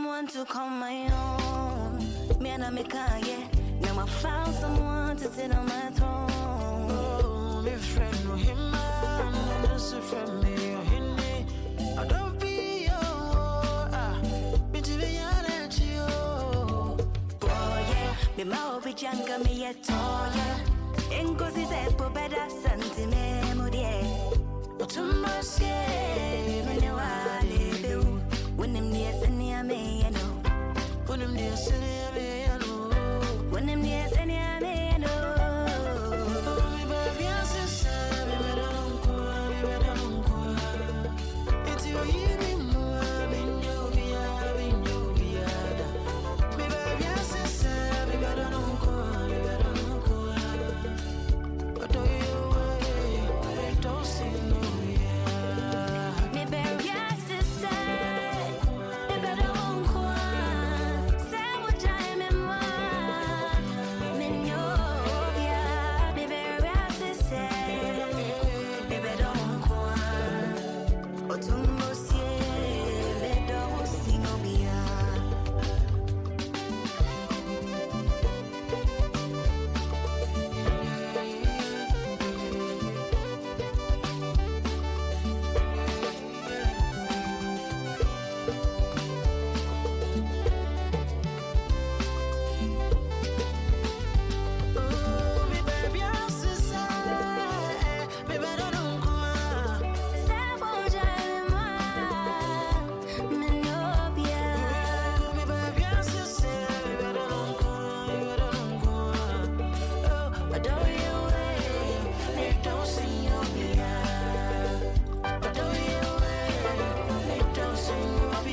someone to call my own. Me and I make now I found someone to sit on my throne. Oh, my friend, no him, man, that's a friend, me, oh, him, I don't be me to be honest, you. Oh, yeah, me ma be janga me yet, oh, yeah. Enko si sepo better santi me modie. Otumas, yeah, Me no wale be u. When them near seni ame, you know. when I'm near Sunny, I know. When them near seni ame, you know. Oh, me baby, I say, me better don't go, me better don't go. It's you, me more, me know, me baby, I say, me better don't go, me better don't go. But do you wait, don't see no, yeah. Me bury us to say, me better won't cry. Say what time me want. Me know, yeah. Me bury us to say, me better won't cry. Otumbo sie, me don't sing obia. Oh, me baby, I say, me better don't go. Say what time me want. Me know, yeah. Me baby, I say, me better don't go, me better don't go. Oh, I don't you wait, me don't see you, yeah. I don't you wait, me don't see you,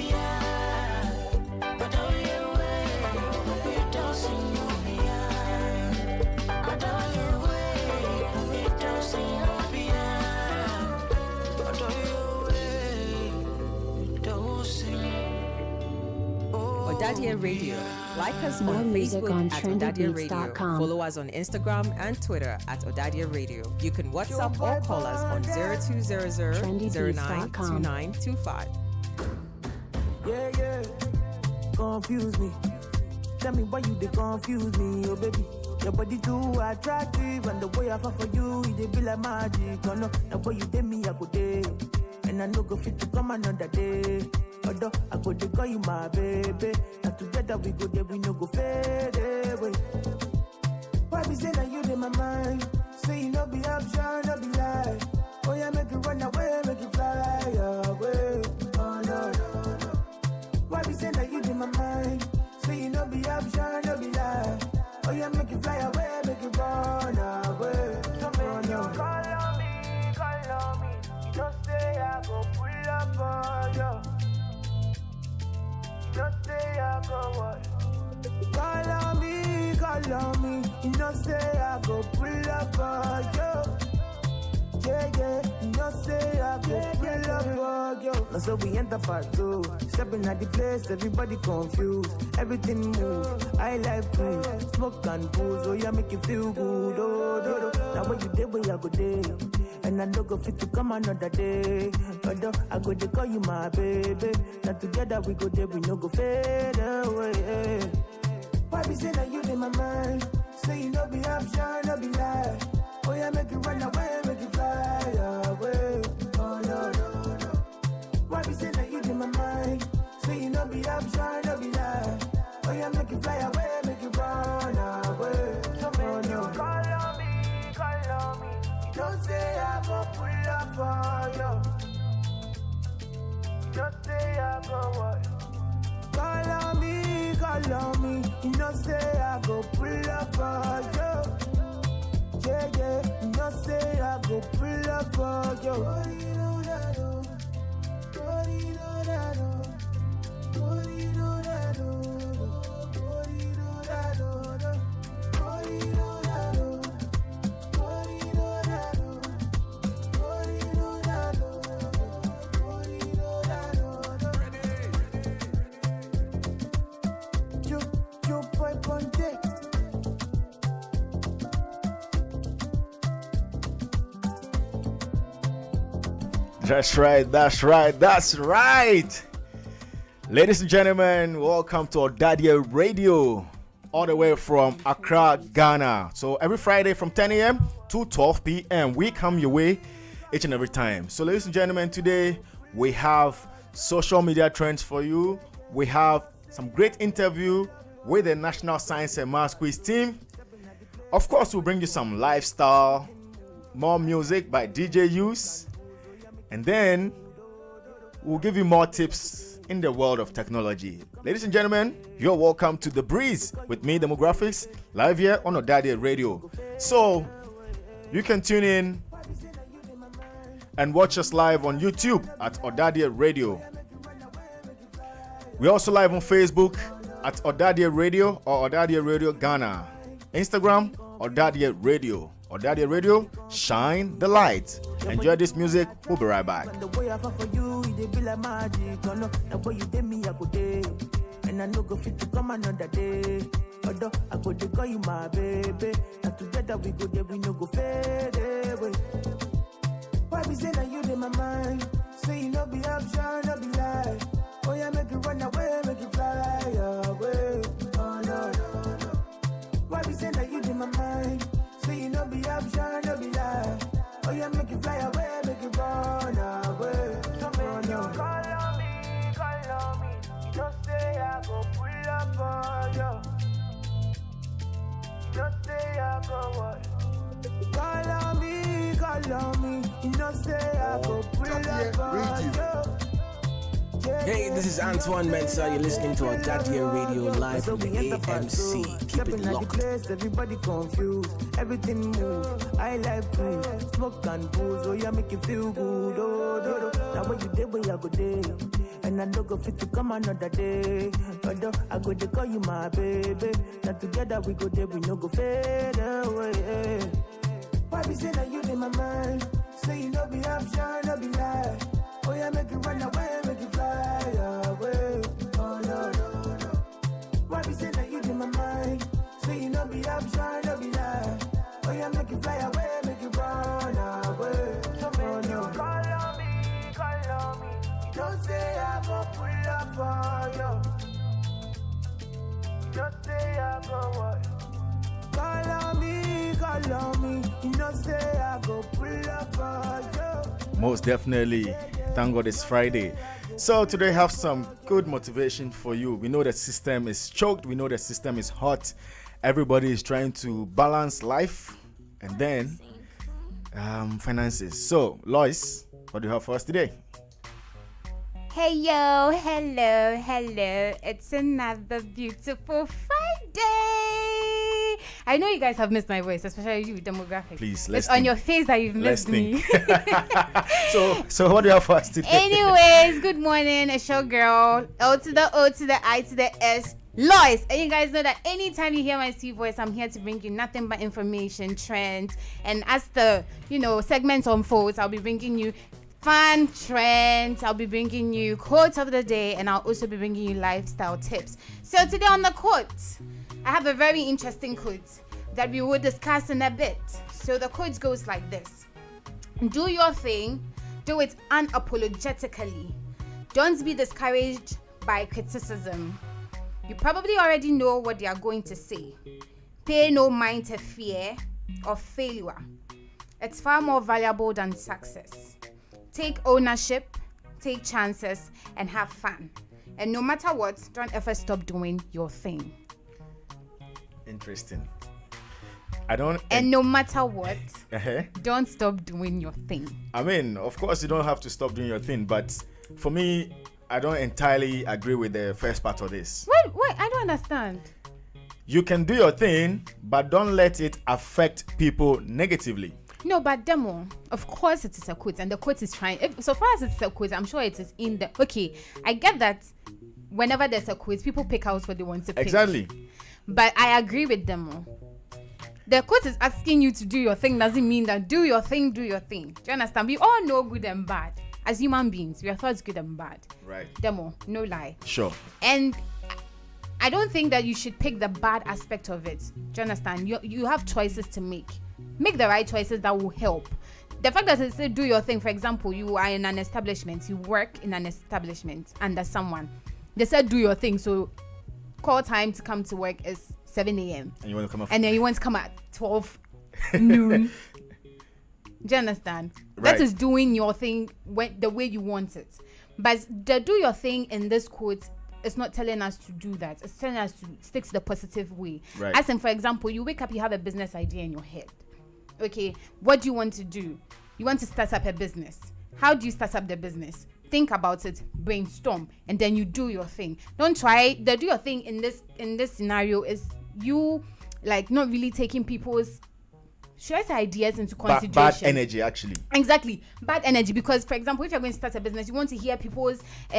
yeah. I don't you wait, me don't see you, yeah. I don't you wait, me don't see you, yeah. I don't you wait, me don't see. Ɔdadeɛ Radio. Like us More on music Facebook on at Ɔdadeɛ Radio. trendybeats.com. Follow us on Instagram and Twitter at Ɔdadeɛ Radio. You can WhatsApp or call us on 0200 092925. Yeah. Confuse me. Tell me why you they confuse me, oh baby. Your body too attractive, and the way I fall for you, it be like magic. Oh no, the way you did me, I go day, and I no go fit to come another day. Although I go to call you my baby, and together we go there, we no go fade away. Why be say that you in my mind? Say you no be option, no be lie. Oh yeah, make it run away, make it fly away. Oh no. Why be say that you in my mind? Say you no be option, no be lie. Oh yeah, make it fly away, make it run away. So make you call on me. You don't say I go pull up on you. You don't say I go what? Call on me. You don't say I go pull up on you. Yeah. You don't say I go pull up on you. Now so we enter part two. Stepping at the place, everybody confused. Everything move. I like food, smoke and booze. Oh yeah, make you feel good. Oh. Now when you day, where I go day. And I no go fit to come another day. Although I go to call you my baby. Now together we go there, we no go fade away. Why be say that you in my mind? Say you no be option, no be lie. Oh yeah, make it run away, make it fly away. Oh no. Why be say that you in my mind? Say you no be option, no be lie. Oh yeah, make it fly away, make it run away. So make you call on me. You don't say I go pull up for you. You don't say I go what? Call on me. You don't say I go pull up for you. Yeah. You don't say I go pull up for you. That's right. Ladies and gentlemen, welcome to Ɔdadeɛ Radio, all the way from Accra, Ghana. So every Friday from 10 a.m. to 12 p.m. we come your way each and every time. So ladies and gentlemen, today we have social media trends for you. We have some great interview with the National Science and Maths Quiz team. Of course, we'll bring you some lifestyle, more music by DJ Use, and then we'll give you more tips in the world of technology. Ladies and gentlemen, you're welcome to The Breeze with me, Demographics, live here on Ɔdadeɛ Radio. So you can tune in and watch us live on YouTube at Ɔdadeɛ Radio. We're also live on Facebook at Ɔdadeɛ Radio or Ɔdadeɛ Radio Ghana. Instagram, Ɔdadeɛ Radio. Ɔdadeɛ Radio, shine the light. Enjoy this music. We'll be right back. The way I fall for you, it be like magic. Oh no, the way you did me, I go day. And I no go fit to come another day. Although I go to call you my baby. And together we go there, we no go fade away. Why be saying that you in my mind? Say you no be option, no be lie. Oh yeah, make it run away, make it fly away. Oh no, no, no. Why be saying that you in my mind? Say you no be option, no be lie. Oh yeah, make it fly away, make it run away. So make you call on me. You don't say I go pull up on you. You don't say I go what? Call on me. You don't say I go pull up on you. Hey, this is Antoine Mensah. You're listening to Ɔdadeɛ Radio live from the AMC. Keep it locked. Everybody confused, everything move. I like cruise, smoke and booze. Oh yeah, make you feel good. Oh, now when you day, where I go day, and I don't go fit to come another day. Although I go to call you my baby. Now together we go there, we no go fade away. Why be saying that you in my mind? Say you no be option, no be lie. Oh yeah, make it run away, make it fly away. Oh no, no, no. Why be saying that you in my mind? Say you no be option, no be lie. Oh yeah, make it fly away, make it run away. So make you call on me. You don't say I go pull up for you. You don't say I go what? Call on me. You don't say I go pull up for you. Most definitely. Thank God it's Friday. So today I have some good motivation for you. We know the system is choked. We know the system is hot. Everybody is trying to balance life and then finances. So, Lois, what do you have for us today? Hey yo, hello. It's another beautiful Friday. I know you guys have missed my voice, especially you, Demographic. Please, it's on your face that you've missed me. So what do you have for us today? Anyways, good morning. It's your girl, O to the I to the S, Lois. And you guys know that anytime you hear my sweet voice, I'm here to bring you nothing but information, trends, and as the segments unfolds, I'll be bringing you fun trends. I'll be bringing you quotes of the day, and I'll also be bringing you lifestyle tips. So today on the quote, I have a very interesting quote that we will discuss in a bit. So the quote goes like this: do your thing, do it unapologetically. Don't be discouraged by criticism. You probably already know what they are going to say. Pay no mind to fear or failure. It's far more valuable than success. Take ownership, take chances, and have fun. And no matter what, don't ever stop doing your thing. Interesting. And no matter what, don't stop doing your thing. I mean, of course, you don't have to stop doing your thing, but for me, I don't entirely agree with the first part of this. Wait, I don't understand. You can do your thing, but don't let it affect people negatively. No, but Demo, of course it is a quote, and the quote is trying. So far as it's a quote, I'm sure it is in the. Okay, I get that. Whenever there's a quiz, people pick out what they want to pick. Exactly. But I agree with Demo. The quote is asking you to do your thing doesn't mean that do your thing. Do you understand? We all know good and bad. As human beings, we are thought good and bad. Right. Demo, no lie. Sure. And I don't think that you should pick the bad aspect of it. Do you understand? You have choices to make. Make the right choices that will help. The fact that it says do your thing, for example, you are in an establishment, you work in an establishment under someone. They said do your thing. So call time to come to work is 7 a.m. And you want to come and then you want to come at 12 noon. Do you understand? Right. That is doing your thing the way you want it. But the do your thing in this quote is not telling us to do that. It's telling us to stick to the positive way. Right. As in, for example, you wake up, you have a business idea in your head. Okay, what do you want to do? You want to start up a business. How do you start up the business? Think about it, brainstorm, and then you do your thing. Don't try the do your thing in this scenario is you like not really taking people's should I say ideas into consideration. Bad energy, actually. Exactly, bad energy. Because, for example, if you're going to start a business, you want to hear people's, should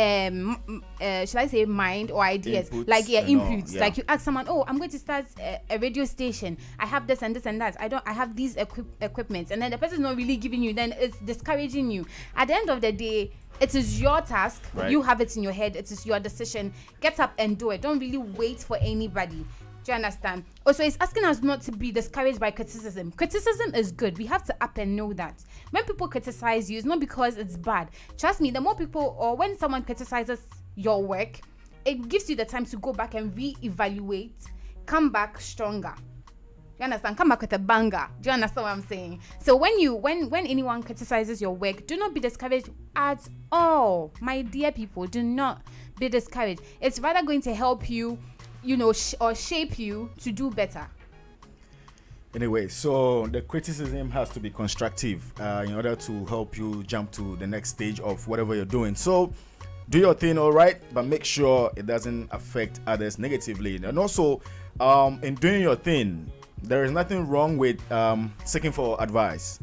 I say, mind or ideas, Inputs like inputs. Yeah. Like you ask someone, "Oh, I'm going to start a radio station. I have this and this and that. I have these equipment," and then the person's not really giving you. Then it's discouraging you. At the end of the day, it is your task. Right. You have it in your head. It is your decision. Get up and do it. Don't really wait for anybody. Do you understand? Also, it's asking us not to be discouraged by criticism. Criticism is good. We have to up and know that. When people criticize you, it's not because it's bad. Trust me, the more people, or when someone criticizes your work, it gives you the time to go back and re-evaluate, come back stronger. You understand? Come back with a banger. Do you understand what I'm saying? So when anyone criticizes your work, do not be discouraged at all. My dear people, do not be discouraged. It's rather going to help you, or shape you to do better. Anyway, so the criticism has to be constructive in order to help you jump to the next stage of whatever you're doing. So do your thing, all right, but make sure it doesn't affect others negatively. And also, in doing your thing, there is nothing wrong with seeking for advice.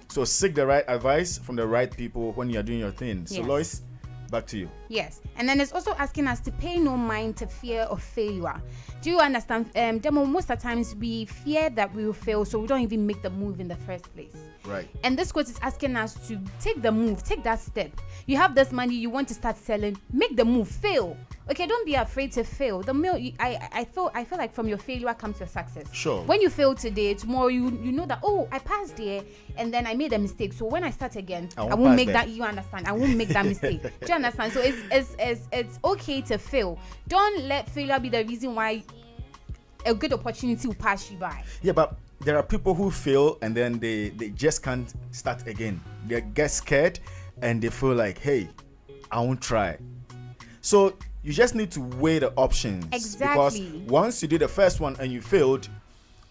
So seek the right advice from the right people when you're doing your thing. So Yes. Lois, back to you. Yes, and then it's also asking us to pay no mind to fear of failure. Do you understand? Demo, most of the times we fear that we will fail, so we don't even make the move in the first place. Right. And this quote is asking us to take the move, take that step. You have this money, you want to start selling, make the move, fail. Okay, don't be afraid to fail. I feel like from your failure comes your success. Sure. When you fail today, tomorrow you know that, oh, I passed there and then I made a mistake. So when I start again, I won't won't pass make there. that. You understand? I won't make that mistake. Do you understand? So it's okay to fail. Don't let failure be the reason why a good opportunity will pass you by. Yeah, but there are people who fail and then they just can't start again. They get scared and they feel like, hey, I won't try. So you just need to weigh the options. Exactly. Because once you did the first one and you failed,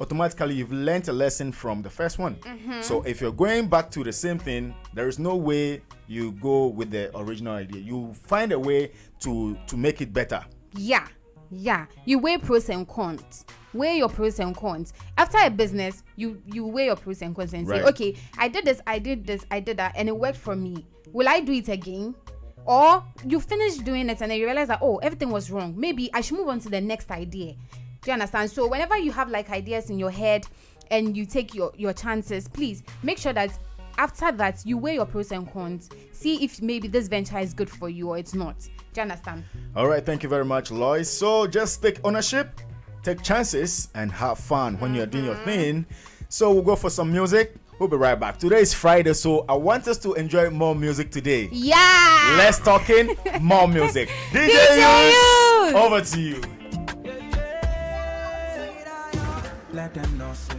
automatically you've learned a lesson from the first one. Mm-hmm. So if you're going back to the same thing, there is no way you go with the original idea. You find a way to make it better. Yeah. You weigh pros and cons. Weigh your pros and cons. After a business, you weigh your pros and cons and say, Right. okay, I did this, I did that, and it worked for me. Will I do it again? Or you finish doing it and then you realize that, oh, everything was wrong. Maybe I should move on to the next idea. Do you understand? So whenever you have like ideas in your head and you take your chances, please make sure that after that you weigh your pros and cons. See if maybe this venture is good for you or it's not. Do you understand? All right, thank you very much, Lois. So just take ownership, take chances, and have fun when you're doing your thing. So we'll go for some music. We'll be right back. Today is Friday, so I want us to enjoy more music today. Yeah. Less talking, more music. DJ Yus! over to you. Let them know, say,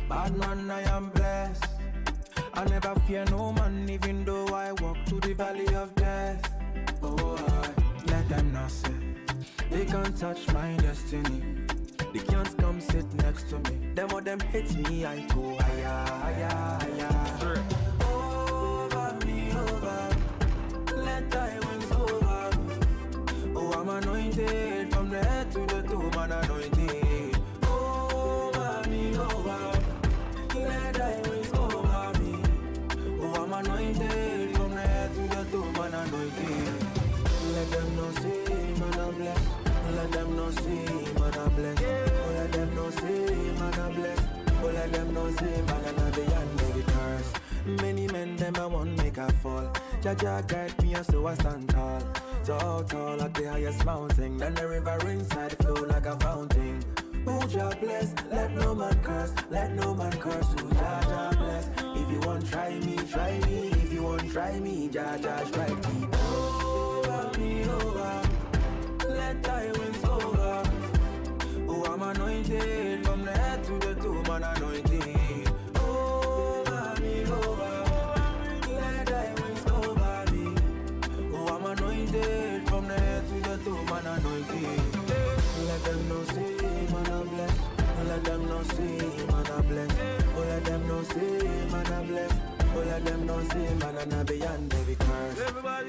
bad man, I am blessed. I never fear no man, even though I walk through the valley of death. Oh, let them know, say, they can't touch my destiny. They can't come sit next to me. Them or them hits me, I go higher, higher, higher. Over me, over. Let thy wings over me. Oh, I'm anointed from the head to the toe, man, anointed. Over me, over. Let thy wings over me. Oh, I'm anointed from the head to the toe, man, anointed. Let them know, say, man, I'm blessed. Let them know, say, man, I'm blessed. Oh, let them know, say, man, I'm blessed. Oh, let them know, say, man, I'm not beyond every curse. Many men, them, I won't make a fall. Jaja guide me, and so I stand tall. So tall at the highest mountain. Then the river inside flow like a fountain. Oh, Jah bless, let no man curse. Let no man curse, oh, Jah bless. If you want try me, try me. If you want try me, Jah strike me. Over me, over.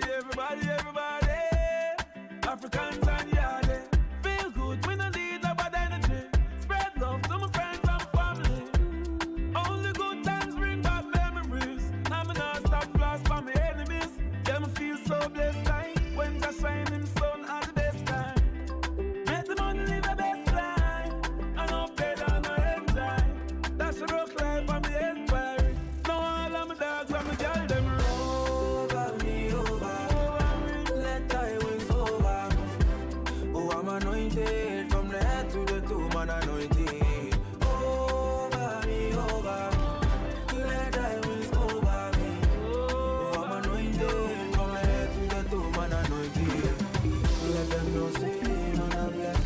everybody, Africans and Yardie. Feel good, we no need no bad energy. Spread love to my friends and family. Only good times bring back memories. I'm not stop flash for my enemies. Yeah, me feel so blessed time when just shining sun at the best time. Make the money live the best life. I know better and I enjoy. That's the rock life and the empire. Now all of my dogs and my girl them over me, over. Let thy wings over. Oh, I'm anointed from the head to the toe, man anointed. Over me, over. Let thy wings over me. Oh, I'm anointed from the head to the toe, man anointed. Let them know say, man I bless.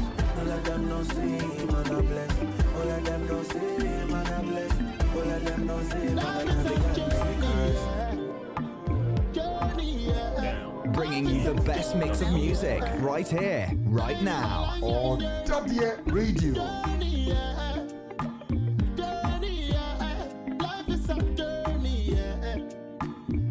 Let them know say, man I bless. Oh, let them know say, man I bless. Oh, let them know say, man I Bringing you the best mix of music right here, right now. On Ɔdadeɛ Radio. Life is a journey, yeah.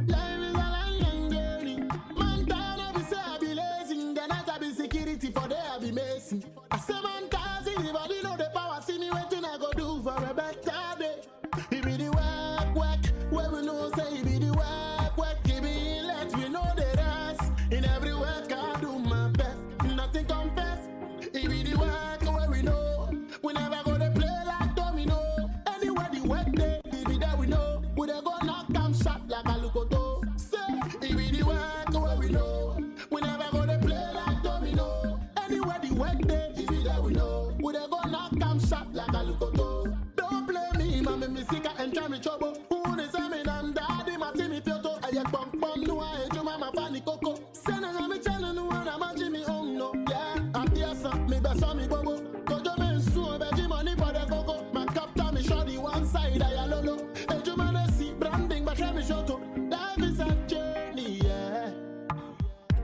Life is a long journey. Man, down I be say I be lazy, then I be security for there I be messy. I say man, cause anybody know the power, see me waiting I go do for a better day. He be the work, where we know say he be the work, he be let we know the rest. In every work I do my best, nothing confess. He be the work where we know, we never gonna play like domino. Anywhere the work day, he be there we know. We dey go knock am shot like a lukoto. Say, he be the work where we know, we never gonna play like domino. Anywhere the work day, he be there we know. We dey go knock am shot like a lukoto. Don't play me, mama me sick and try me trouble. Who is me and daddy, my Timmy Pioto. I get bump no I do mama panic coco. Send a me channel no one I'm Jimmy home no. Yeah, I'm here son, me best on me bobo. Kojo men so beji money for the coco. My captain me shorty one side I lolo. Eju man see branding but me shoto. Life is a journey, yeah.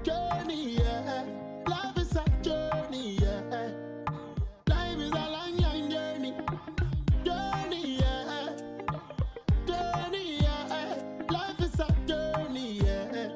Journey, yeah. Life is a journey, yeah. Life is a long journey. Journey, yeah. Journey, yeah. Life is a journey, yeah.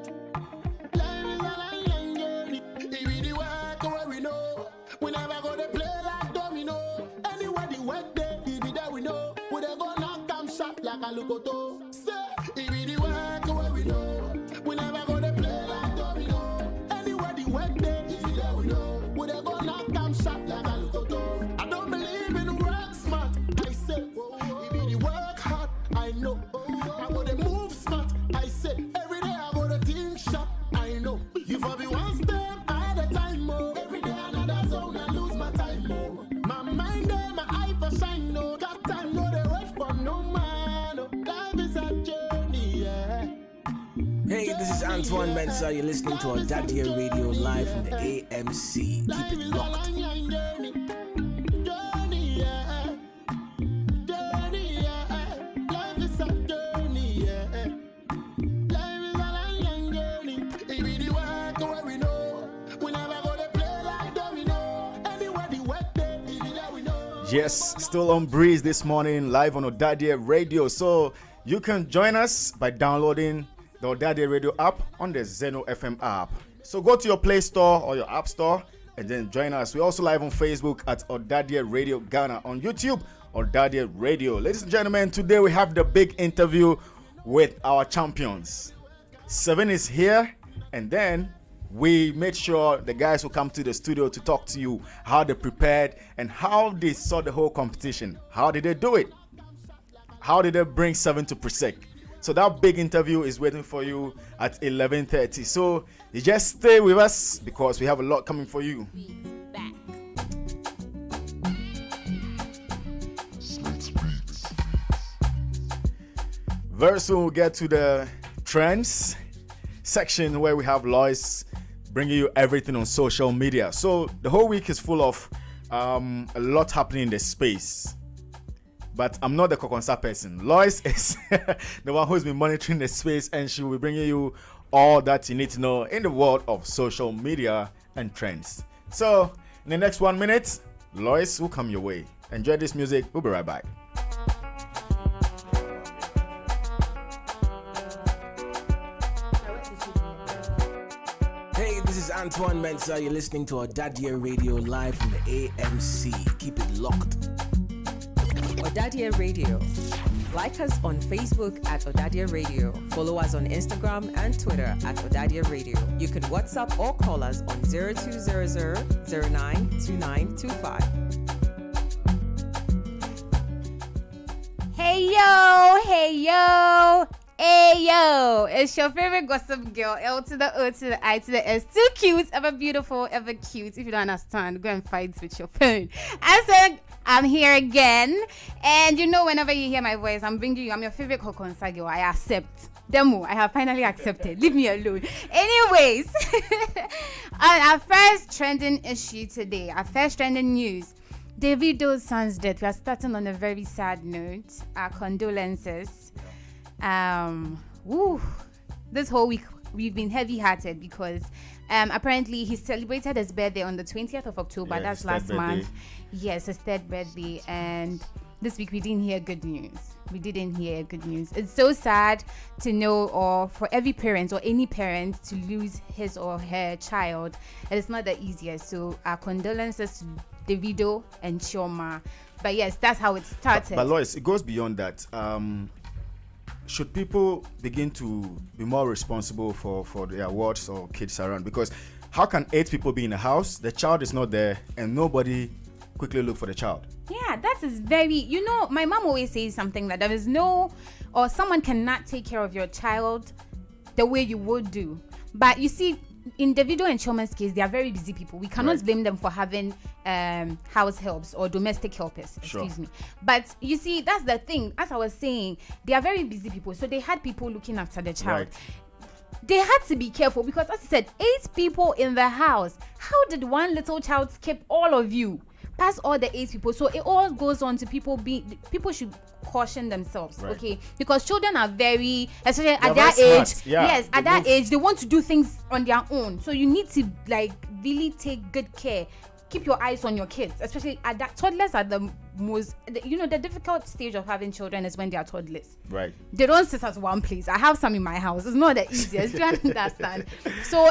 Life is a long journey. It be the work where we know. We never gonna play like domino. Anywhere the work day, it be there we know. We dey go knock am shot like a lukoto. Say, it be the work where we know. We never gonna play like domino. Anywhere the work day, it be there we know. We dey go knock am shot like a lukoto. I don't believe in work smart. I say, it be the work hard. I know. I gotta move smart. I say, every day I gotta think sharp. I know. You for be one step at a time, oh. Every day another zone, I lose my time, oh. My mind and my eye for shine, no. Got time, no, they wait for no man, oh. Life is a journey, yeah. Hey, this is Antoine Mensah. You're listening to Ɔdadeɛ Radio live from the AMC. Keep it locked. Journey, yeah. Journey, yeah. Life is a journey, yeah. Life is a long journey. It be the work where we know. We never gonna play like domino. Anywhere the work day, it be there we know. Yes, still on breeze this morning, live on Ɔdadeɛ Radio. So you can join us by downloading the Ɔdadeɛ Radio app on the Zeno FM app. So go to your Play Store or your App Store and then join us. We're also live on Facebook at Ɔdadeɛ Radio Ghana, on YouTube, Ɔdadeɛ Radio. Ladies and gentlemen, today we have the big interview with our champions. 7 is here, and then we made sure the guys will come to the studio to talk to you how they prepared and how they saw the whole competition. How did they do it? How did they bring 7 to Presec? So that big interview is waiting for you at 11:30. So you just stay with us because we have a lot coming for you. Very soon we'll get to the trends section where we have Lois bringing you everything on social media. So the whole week is full of a lot happening in the space. But I'm not the Kokonsa person. Lois is the one who's been monitoring the space, and she will be bringing you all that you need to know in the world of social media and trends. So in the next 1 minute, Lois will come your way. Enjoy this music. We'll be right back. is Antoine Mensah. You're listening to Ɔdadeɛ Radio live from the AMC. Keep it locked. Ɔdadeɛ Radio. Like us on Facebook at Ɔdadeɛ Radio. Follow us on Instagram and Twitter at Ɔdadeɛ Radio. You can WhatsApp or call us on 0200 092925. Hey yo, hey yo, hey yo. It's your favorite gossip girl, L to the O to the I to the S. Too cute, ever beautiful, ever cute. If you don't understand, go and fight with your phone. I said, I'm here again. And you know, whenever you hear my voice, I'm bringing you, I'm your favorite Kokonsa girl. I accept. Demo, I have finally accepted. Leave me alone. Anyways, our first trending issue today, our first trending news. Davido's son's death. We are starting on a very sad note. Our condolences. This whole week we've been heavy-hearted because apparently he celebrated his birthday on the 20th of October. Yeah, that's last month. Yes, his third birthday. And this week we didn't hear good news. It's so sad to know, or for every parent or any parent to lose his or her child. It's not the easiest. So our condolences to Davido and Chioma. But yes, that's how it started. But Lois, it goes beyond that. Should people begin to be more responsible for their wards or kids around? Because how can 8 people be in a house, the child is not there, and nobody quickly look for the child? Yeah, that is very, my mom always says something that there is no, or someone cannot take care of your child the way you would do. But you see, in Davido and Chioma's case, they are very busy people. We cannot blame them for having house helps or domestic helpers. Excuse me. But you see, that's the thing. As I was saying, they are very busy people. So they had people looking after the child. They had to be careful because, as I said, 8 people in the house. How did one little child skip all of you? Past all the 8 people. So it all goes on to people should caution themselves, okay? Because children are very, especially at their age, at that age, they want to do things on their own. So you need to really take good care. Keep your eyes on your kids, especially at that. Toddlers are the most, the difficult stage of having children is when they are toddlers. Right. They don't sit at one place. I have some in my house. It's not the easiest. Do you understand? So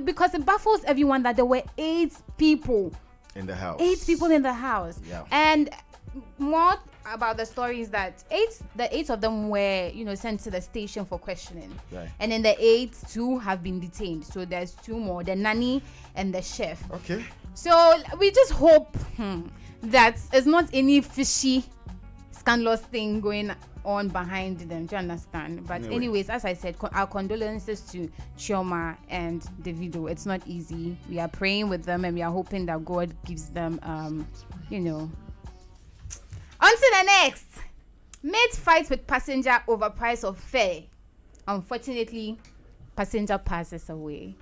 because it baffles everyone that there were 8 people in the house. 8 people in the house. Yeah. And more about the story is that the 8 of them were, sent to the station for questioning. Right. And in the 8, 2 have been detained. So there's 2 more, the nanny and the chef. Okay. So we just hope that it's not any fishy, scandalous thing going on behind them. Do you understand? But anyways, as I said, our condolences to Chioma and Davido. It's not easy. We are praying with them and we are hoping that God gives them on to the next. Mate fight with passenger over price of fare. Unfortunately, passenger passes away.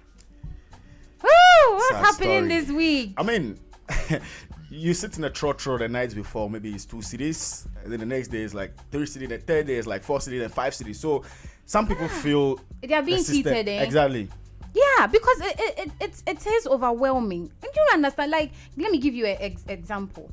What's happening this week? I mean, you sit in a trotro the nights before, maybe it's 2 cities, and then the next day is like 3 cities, the third day is like 4 cities and 5 cities. So some people feel they are being cheated. Exactly. Yeah, because it is overwhelming. And you understand? Like, let me give you an example.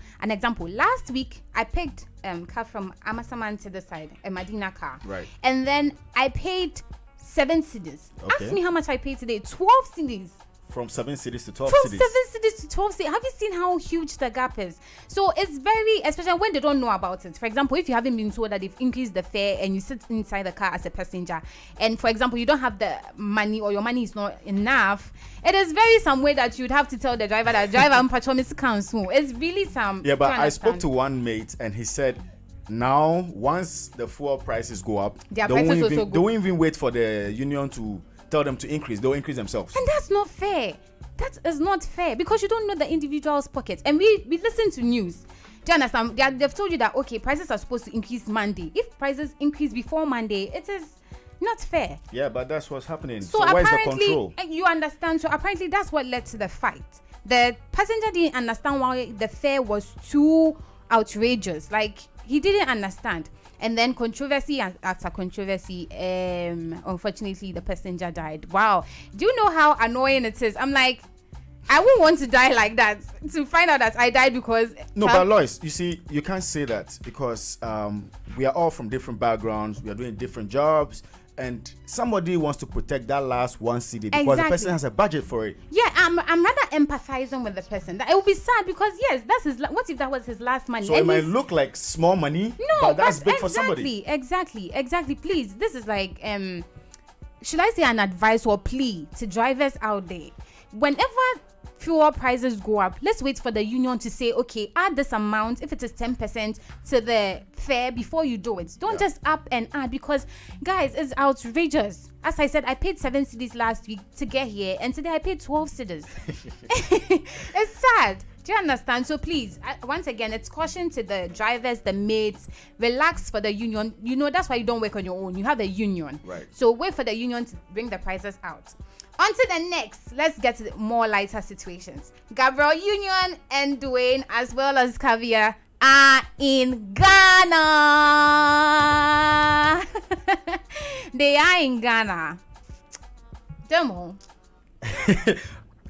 Last week, I picked car from Amasaman to the side, a Medina car. Right. And then I paid 7 cities. Okay. Ask me how much I paid today. 12 cities. From 7 cities to 12 From cities. 7 cities to 12 cities. Have you seen how huge the gap is? So it's very, especially when they don't know about it. For example, if you haven't been told that they've increased the fare and you sit inside the car as a passenger, and for example, you don't have the money or your money is not enough, it is very some way that you'd have to tell the driver that I'm patrolling council. It's really some. Yeah, but I spoke to one mate and he said, now once the fuel prices go up, they won't even wait for the union to tell them to increase. They'll increase themselves. And that's not fair. That is not fair because you don't know the individual's pockets. And we listen to news. Do you understand? They've told you that, okay, prices are supposed to increase Monday. If prices increase before Monday, it is not fair. Yeah, but that's what's happening. So where's the apparently, control? you understand. So apparently that's what led to the fight. The passenger didn't understand why the fare was too outrageous. Like, he didn't understand. And then controversy after controversy, unfortunately, the passenger died. Wow. Do you know how annoying it is? I'm like, I wouldn't want to die like that, to find out that I died because... No, but Lois, you see, you can't say that because we are all from different backgrounds. We are doing different jobs. and somebody wants to protect that last one CD because the person has a budget for it. Yeah, I'm rather empathizing with the person. That it would be sad because yes, that's his. What if that was his last money? So it might look like small money, but that's big for somebody. Exactly. Please, this is like should I say an advice or plea to drivers out there? Whenever fuel prices go up, let's wait for the union to say, okay, add this amount, if it is 10% to the fare before you do it. Don't just up and add, because guys, it's outrageous. As I said, I paid 7 cedis last week to get here, and today I paid 12 cedis. It's sad. Do you understand? So please, once again, it's caution to the drivers, the mates, relax for the union. You know, that's why you don't work on your own. You have a union. Right. So wait for the union to bring the prices out. On to the next. Let's get to the more lighter situations. Gabriel Union and Dwayne, as well as Caviar, are in Ghana. They are in Ghana. Demo.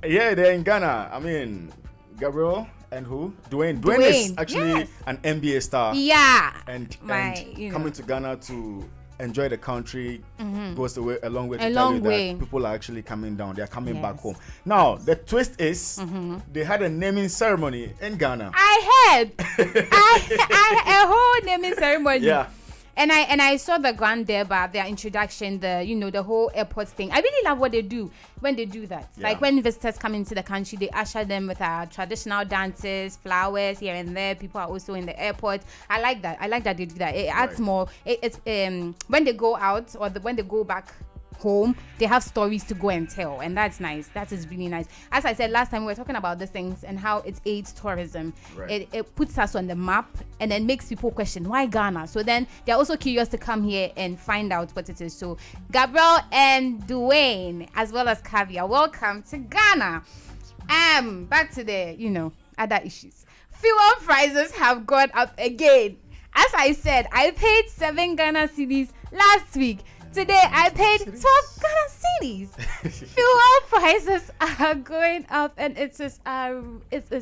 Yeah, they're in Ghana. I mean, Gabriel and who? Dwayne. Dwayne is actually an NBA star. Yeah. And coming to Ghana to enjoy the country goes a long way to tell you that people are actually coming down. They are coming back home. Now, the twist is they had a naming ceremony in Ghana. I heard. A whole naming ceremony. Yeah. And I saw the Grand Deba, their introduction, the whole airport thing. I really love what they do when they do that. Yeah. Like when visitors come into the country, they usher them with our traditional dances, flowers here and there. People are also in the airport. I like that. I like that they do that. It adds more. It's when they go out or when they go back home, they have stories to go and tell, and that's nice. That is really nice. As I said last time, we were talking about these things and how it aids tourism. Right. It puts us on the map and then makes people question why Ghana. So then they're also curious to come here and find out what it is. So Gabriel and Dwayne, as well as Caviar, welcome to Ghana. Back to the other issues. Fuel prices have gone up again. As I said, I paid 7 Ghana cedis last week. Today I paid 12 Ghana cedis. Fuel prices are going up, and it is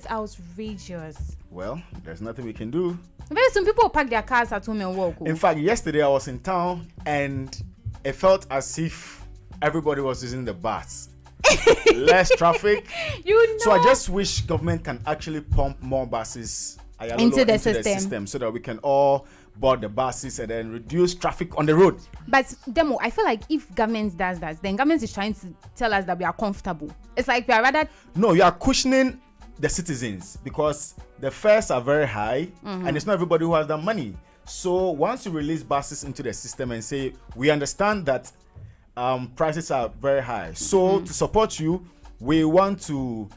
outrageous. Well, there's nothing we can do. Very soon people will pack their cars at home and walk. In fact, yesterday I was in town and it felt as if everybody was using the bus. Less traffic. So I just wish government can actually pump more buses into the system so that we can all board the buses and then reduce traffic on the road. But Demo, I feel like if government does that, then government is trying to tell us that we are comfortable. It's like we are rather... No, you are cushioning the citizens because the fares are very high and it's not everybody who has that money. So once you release buses into the system and say, we understand that prices are very high. So to support you, we want to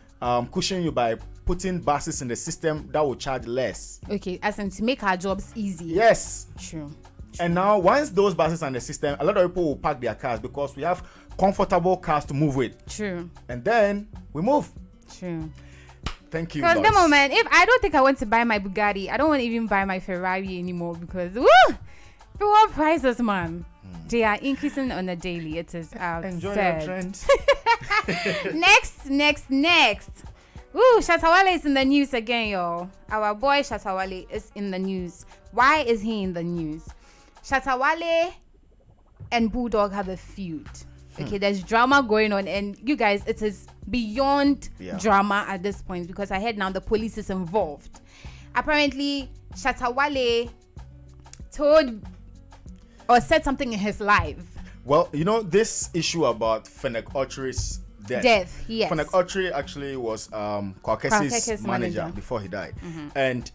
cushion you by putting buses in the system that will charge less. Okay, as in to make our jobs easy. Yes. True. And now, once those buses are in the system, a lot of people will park their cars because we have comfortable cars to move with. True. And then we move. True. Thank you. Because the moment, if I don't think I want to buy my Bugatti, I don't want to even buy my Ferrari anymore because fuel prices, man. They are increasing on a daily. It is absurd. Enjoy your trend. Next. Shatawale is in the news again, y'all. Our boy Shatawale is in the news. Why is he in the news? Shatawale and Bulldog have a feud. Okay, there's drama going on, and you guys, it is beyond drama at this point because I heard now the police is involved. Apparently, Shatawale told or said something in his live. Well, this issue about Fennec Ochere's death. Yes. Fennec Ochery actually was Kwakesi's manager before he died. And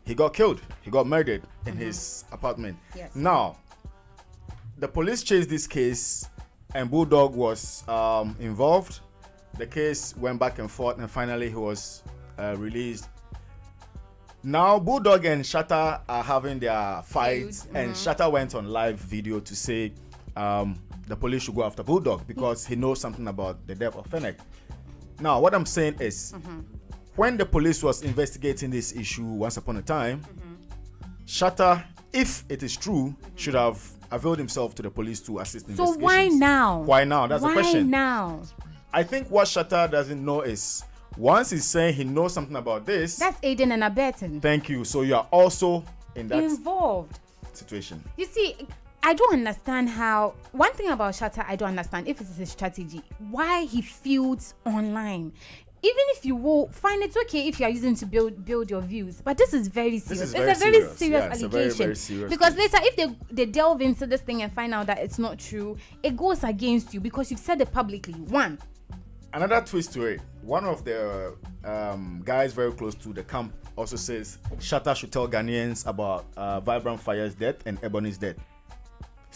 he got killed. He got murdered in his apartment. Yes. Now, the police chased this case and Bulldog was involved. The case went back and forth and finally he was released. Now, Bulldog and Shatta are having their fight and Shatta went on live video to say the police should go after Bulldog because he knows something about the death of Fennec. Now, what I'm saying is, when the police was investigating this issue once upon a time, Shatta, if it is true, should have availed himself to the police to assist investigations. So why now? Why now? That's the question. Why now? I think what Shatta doesn't know is, once he's saying he knows something about this... That's aiding and abetting. Thank you. So you are also in that... Involved. situation. You see, I don't understand how. One thing about Shatta, I don't understand if it's a strategy. Why he feels online. Even if you will find it's okay if you are using to build your views, but this is very serious. It's a very serious allegation. Very serious because thing. later, if they delve into this thing and find out that it's not true, it goes against you because you've said it publicly. One. Another twist to it. One of the guys very close to the camp also says Shatta should tell Ghanaians about Vibrant Fire's death and Ebony's death.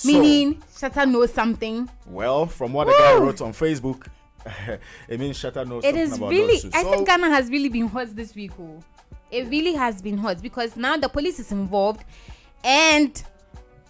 Meaning Shatta knows something. Well, from what the guy wrote on Facebook, it means Shatta knows It something is about really. those two. I think Ghana has really been hot this week. Oh. It really has been hot because now the police is involved, and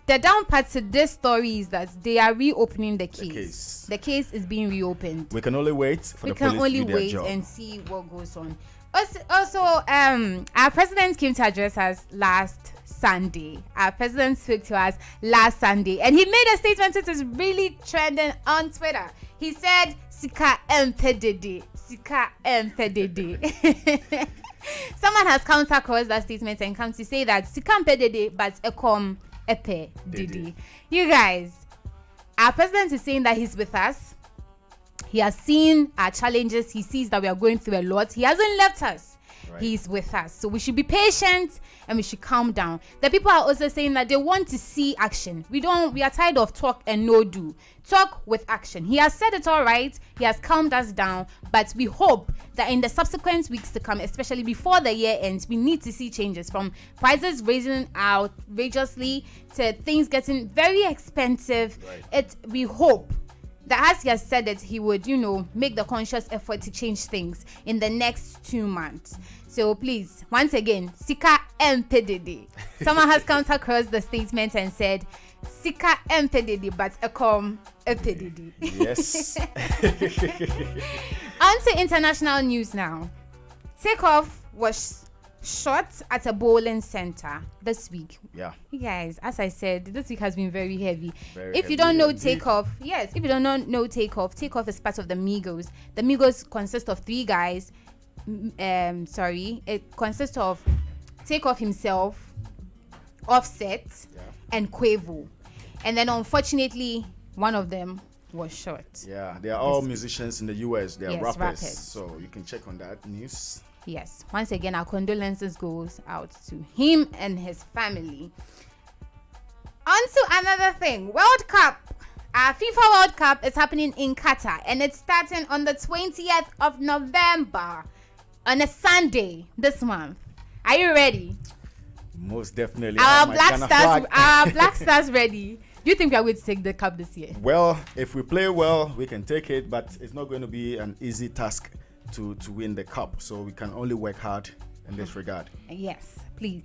the down part to this story is that they are reopening the case. The case is being reopened. We can only wait for the police to do their job. And see what goes on. Also, our president came to address us last Sunday. Our president spoke to us last Sunday, and he made a statement that is really trending on Twitter. He said, "Sika empedede, Sika empedede." Someone has counter-crossed that statement and come to say that Sika empedede, but ekom epe didi. You guys, our president is saying that he's with us. He has seen our challenges. He sees that we are going through a lot. He hasn't left us. Right. He's with us. So we should be patient and we should calm down. The people are also saying that they want to see action. We are tired of talk and no do. Talk with action. He has said it all right. He has calmed us down. But we hope that in the subsequent weeks to come, especially before the year ends, we need to see changes from prices raising outrageously to things getting very expensive. Right. We hope that as he has said it, he would, make the conscious effort to change things in the next 2 months. So please, once again, Sika MPDD. Someone has counter-crossed the statement and said, Sika MPDD, but Ekom MPDD. Yes. On to international news now. Takeoff was shot at a bowling center this week. Yeah. You guys, as I said, this week has been very heavy. If you don't know Takeoff, if you don't know Takeoff is part of the Migos. The Migos consist of 3 guys. It consists of Takeoff himself, Offset, and Quavo. And then unfortunately, one of them was shot. Yeah, they are all musicians in the US. They are rappers. So you can check on that news. Yes. Once again, our condolences goes out to him and his family. On to another thing. World Cup. Our FIFA World Cup is happening in Qatar, and it's starting on the 20th of November on a Sunday this month. Are you ready? Most definitely. Our Black Stars ready. Do you think we are going to take the cup this year? Well, if we play well, we can take it, but it's not going to be an easy task to win the cup, so we can only work hard in this regard. Yes, please.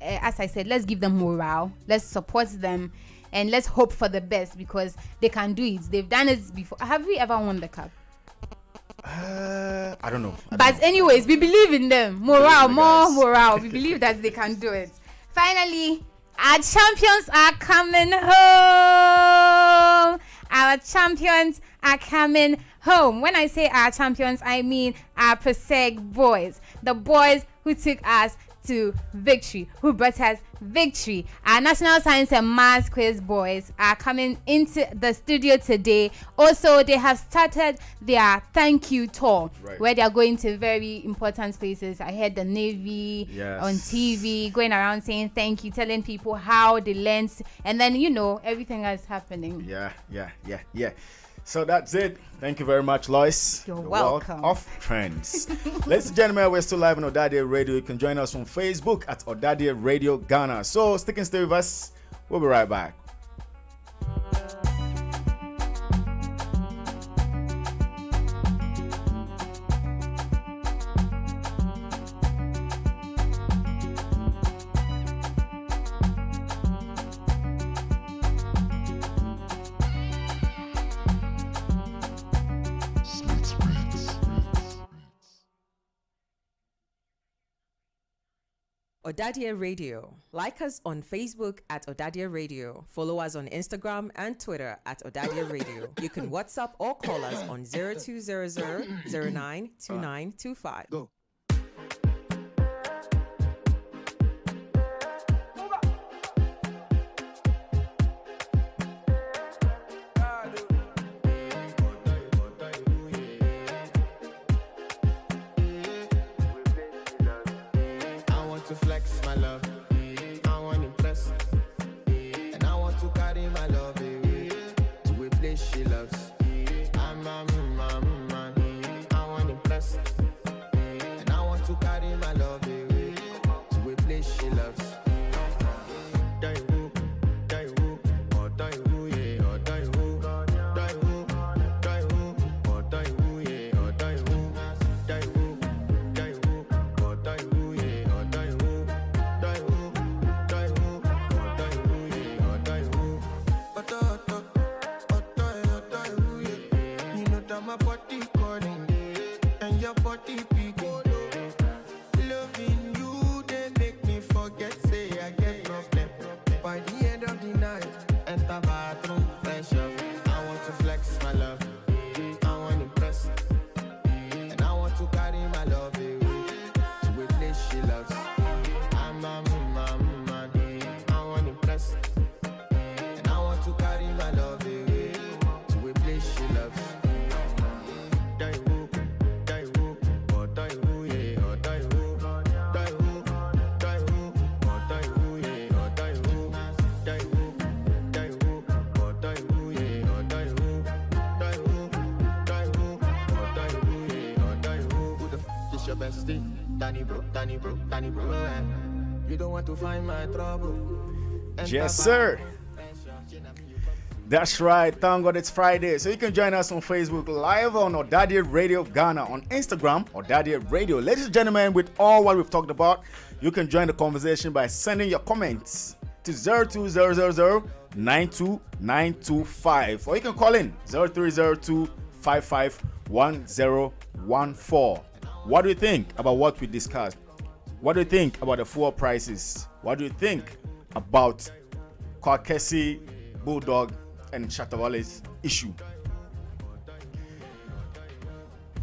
As I said, let's give them morale, let's support them, and let's hope for the best because they can do it. They've done it before. Have we ever won the cup? I don't know. Anyways, we believe in them. Morale. We believe that they can do it. Finally, our champions are coming home. Our champions are coming home. When I say our champions, I mean our Presec boys. The boys who took us to victory, who brought us victory. Our National Science and Maths Quiz boys are coming into the studio today. Also, they have started their thank you tour, where they are going to very important places. I heard the Navy on TV, going around saying thank you, telling people how they learned, and then everything that's happening. Yeah. So that's it. Thank you very much, Lois. You're welcome. World of Trends. Ladies and gentlemen, we're still live on Ɔdadeɛ Radio. You can join us on Facebook at Ɔdadeɛ Radio Ghana. So stick and stay with us. We'll be right back. Ɔdadeɛ Radio. Like us on Facebook at Ɔdadeɛ Radio. Follow us on Instagram and Twitter at Ɔdadeɛ Radio. You can WhatsApp or call us on 0200 092925. Go. my body calling, and your body beating. Loving you, they make me forget, say I get problem. By the end of the night, enter bathroom, fresh up. I want to flex my love, I want to impress, and I want to carry my love away to a place she loves. I'm a man, I want to impress, and I want to carry my love away to a place she loves. Danny bro, you don't want to find my trouble. Yes, sir. That's right. Thank God it's Friday. So you can join us on Facebook Live on Ɔdadeɛ Radio Ghana, on Instagram, Ɔdadeɛ Radio. Ladies and gentlemen, with all what we've talked about, you can join the conversation by sending your comments to 02000 92925, or you can call in 0302 551014. What do you think about what we discussed? What do you think about the fuel prices? What do you think about Kwakesi, Bulldog, and Shatawale's issue?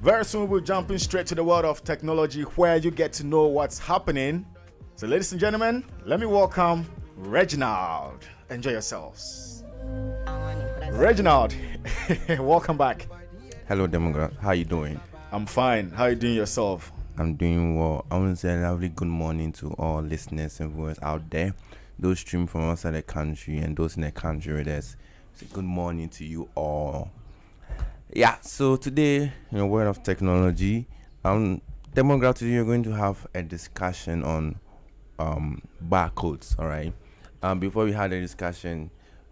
Very soon we'll jump in straight to the world of technology, where you get to know what's happening. So ladies and gentlemen, let me welcome Reginald. Enjoy yourselves. Reginald, welcome back. Hello, Democrat. How you doing? I'm fine. How are you doing yourself? I'm doing well. I want to say a lovely good morning to all listeners and viewers out there. Those streaming from outside the country and those in the country with us. Say good morning to you all. Yeah, so today, in the world of technology, Democrat, today you're going to have a discussion on barcodes, all right? Before we had a discussion,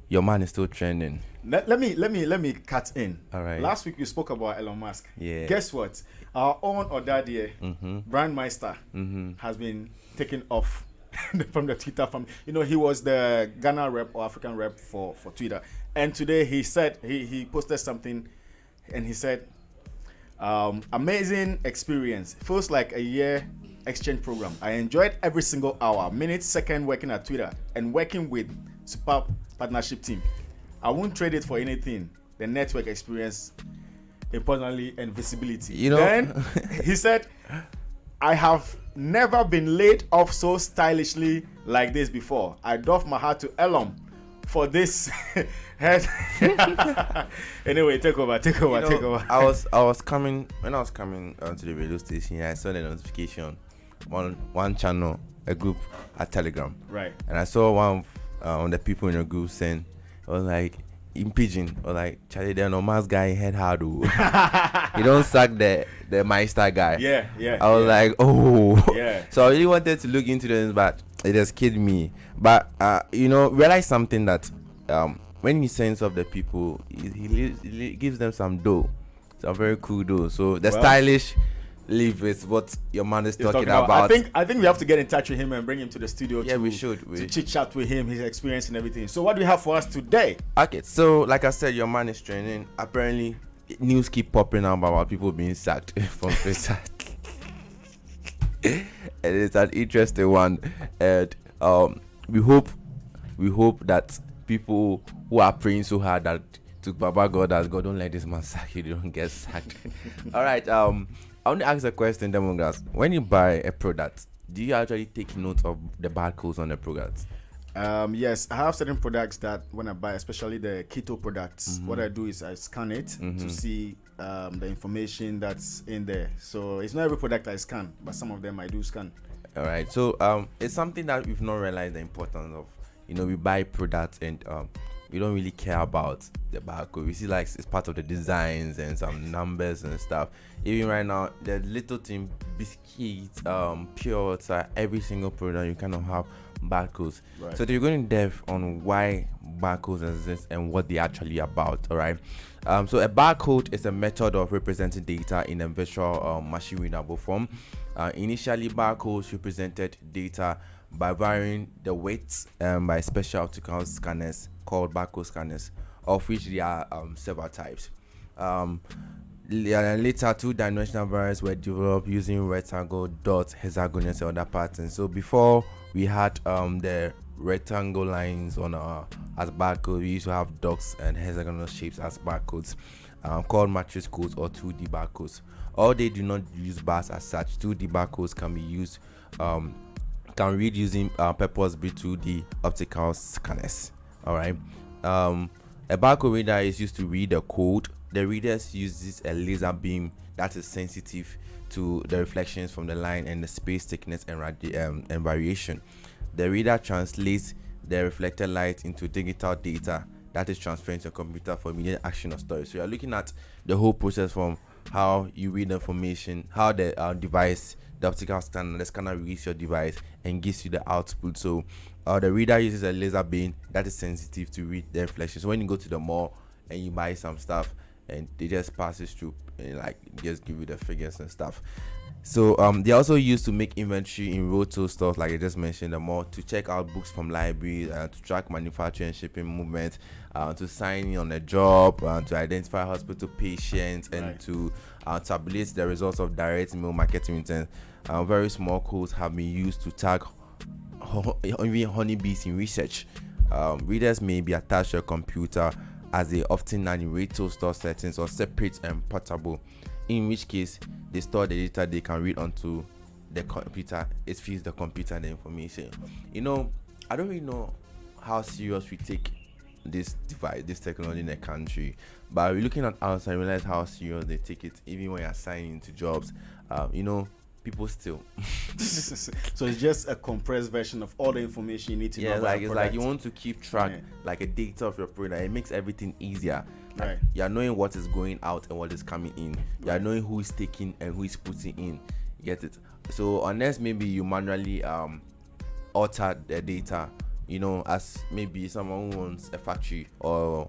your man is still trending. Let me cut in. All right. Last week we spoke about Elon Musk. Yeah. Guess what? Our own Ɔdadeɛ Brandmeister has been taken off from the Twitter. He was the Ghana rep or African rep for Twitter, and today he said he posted something, and he said, "Amazing experience. Feels like a year exchange program. I enjoyed every single hour, minute, second working at Twitter and working with superb partnership team. I won't trade it for anything. The network experience, importantly, and visibility." Then he said, "I have never been laid off so stylishly like this before. I doff my hat to Elon for this." Anyway, take over. I was coming to the radio station. I saw the notification on one channel, a group at Telegram. Right. And I saw one of the people in the group saying, I was like, in pidgin, or like, Charlie, the Nomas guy head hard. He don't suck the Meister guy. Yeah. I was like, oh. Yeah. So I really wanted to look into this, but it just killed me. But realize something that when he sends off the people, he gives them some dough, some very cool dough. So the stylish live is what your man is talking about. I think we have to get in touch with him and bring him to the studio. Yeah, we should. To chit chat with him, his experience and everything. So what do you have for us today? Okay, so like I said, your man is training. Apparently, news keep popping up about people being sacked from Presec. And it's an interesting one. And we hope that people who are praying so hard that to Baba God, that God don't let this man sack you, don't get sacked. All right. I want to ask a question, Demograph. When you buy a product, do you actually take note of the barcodes on the product? Yes, I have certain products that when I buy, especially the keto products, what I do is I scan it to see the information that's in there. So it's not every product I scan, but some of them I do scan. All right. So it's something that we've not realized the importance of. We buy products and we don't really care about the barcode. We see like it's part of the designs and some numbers and stuff. Even right now, the little thing, biscuits, pure water, every single product you kind of have barcodes. Right. So they're going in depth on why barcodes exist and what they're actually about. All right. So a barcode is a method of representing data in a virtual machine readable form. Initially, barcodes represented data by varying the weights by special optical scanners called barcode scanners, of which there are several types. Later, two-dimensional variants were developed using rectangle, dots, hexagonals, and other patterns. So before we had the rectangle lines on as barcode, we used to have dots and hexagonal shapes as barcodes, called matrix codes or 2D barcodes. All they do not use bars as such. 2D barcodes can be used, can read using purpose-built 2D optical scanners. All right. A barcode reader is used to read a code. The readers uses a laser beam that is sensitive to the reflections from the line and the space thickness and variation. The reader translates the reflected light into digital data that is transferred to a computer for immediate action or storage. So you're looking at the whole process from how you read information, how the device, the optical scanner, the scanner reads your device and gives you the output. So the reader uses a laser beam that is sensitive to read the reflections. So when you go to the mall and you buy some stuff, and they just pass it through and like just give you the figures and stuff. So they also used to make inventory in retail stores, like I just mentioned, the mall, to check out books from libraries, to track manufacturing and shipping movements, to sign in on a job, to identify hospital patients, and to tabulate the results of direct mail marketing returns. Very small codes have been used to tag even honeybees in research. Readers may be attached to a computer, as they often are in retail store settings, or separate and portable, in which case they store the data they can read onto the computer. It feeds the computer the information. I don't really know how serious we take this device, this technology in the country, but we're looking at outside and realize how serious they take it, even when you're signing into jobs. People still. So it's just a compressed version of all the information you need to know about like your it's product. like you want to keep track, like a data of your product. It makes everything easier. Right. You're knowing what is going out and what is coming in. You're knowing who is taking and who is putting in. You get it? So unless maybe you manually alter the data, as maybe someone who owns a factory or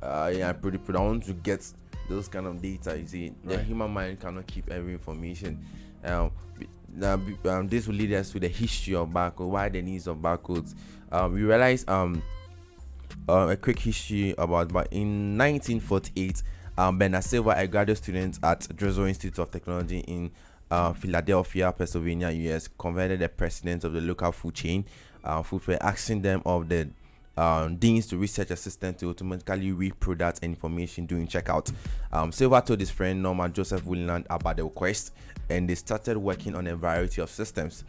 I want to get those kind of data. You see, the human mind cannot keep every information. This will lead us to the history of barcode, why the needs of barcodes. We realize a quick history but in 1948, Bernard Silver, a graduate student at Dresser Institute of Technology in Philadelphia, Pennsylvania, US, converted the president of the local food chain, food fair, asking them of the deans to research a system to automatically read product information during checkout. Silver told his friend Norman Joseph Willand about the request, and they started working on a variety of systems.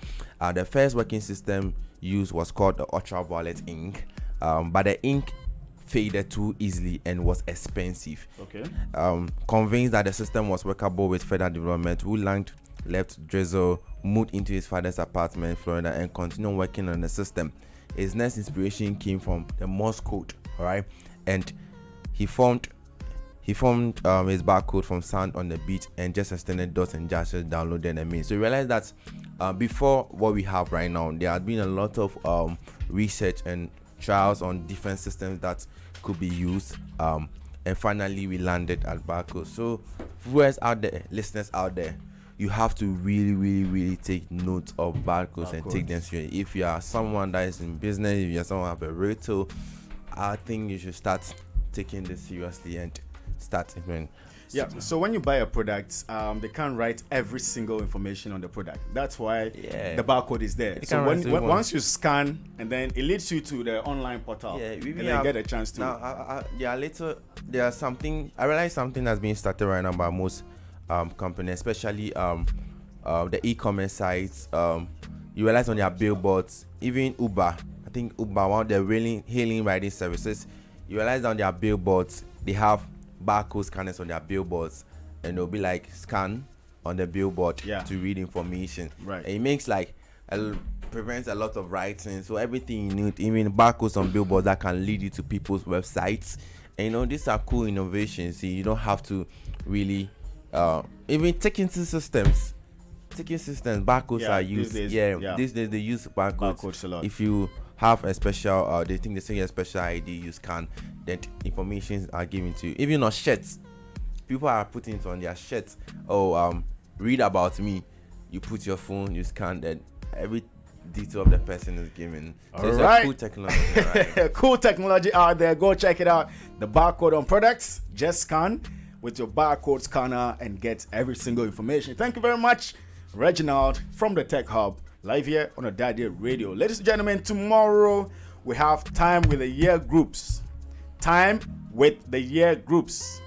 The first working system used was called the ultraviolet ink, but the ink faded too easily and was expensive. Convinced that the system was workable with further development, Willand left Dresser, moved into his father's apartment in Florida, and continued working on the system. His next inspiration came from the Morse code, right? And he formed his barcode from sound on the beat and just extended dots and dashes, downloaded and made. So you realize that before what we have right now, there had been a lot of research and trials on different systems that could be used. And finally, we landed at barcode. So viewers out there, listeners out there, you have to really take note of barcodes and take them seriously. If you are someone that is in business, if you are someone who have a retail, I think you should start taking this seriously and start even. So when you buy a product, they can't write every single information on the product. That's why the barcode is there. So once you scan, and then it leads you to the online portal, and then get a chance to. Now, there's something. I realize something that's being started right now by most companies, especially the e-commerce sites. You realize on their billboards, even Uber. I think Uber, one of the really hailing riding services. You realize on their billboards they have barcode scanners on their billboards, and they'll be like scan on the billboard to read information. Right. And it makes prevents a lot of writing. So everything you need, even barcodes on billboards that can lead you to people's websites. And these are cool innovations. See, you don't have to really even ticketing systems. Barcodes are used. These days they use barcodes a lot. If you have a special, they think they say a special ID, you scan, then information are given to you. Even on shirts, people are putting it on their shirts. Read about me. You put your phone, you scan, then every detail of the person is given. So it's a cool technology. Right? Cool technology out there. Go check it out. The barcode on products, just scan. with your barcode scanner and get every single information. Thank you very much, Reginald from the Tech Hub, live here on Ɔdadeɛ Radio. Ladies and gentlemen, tomorrow we have Time with the Year Groups. Time with the Year Groups.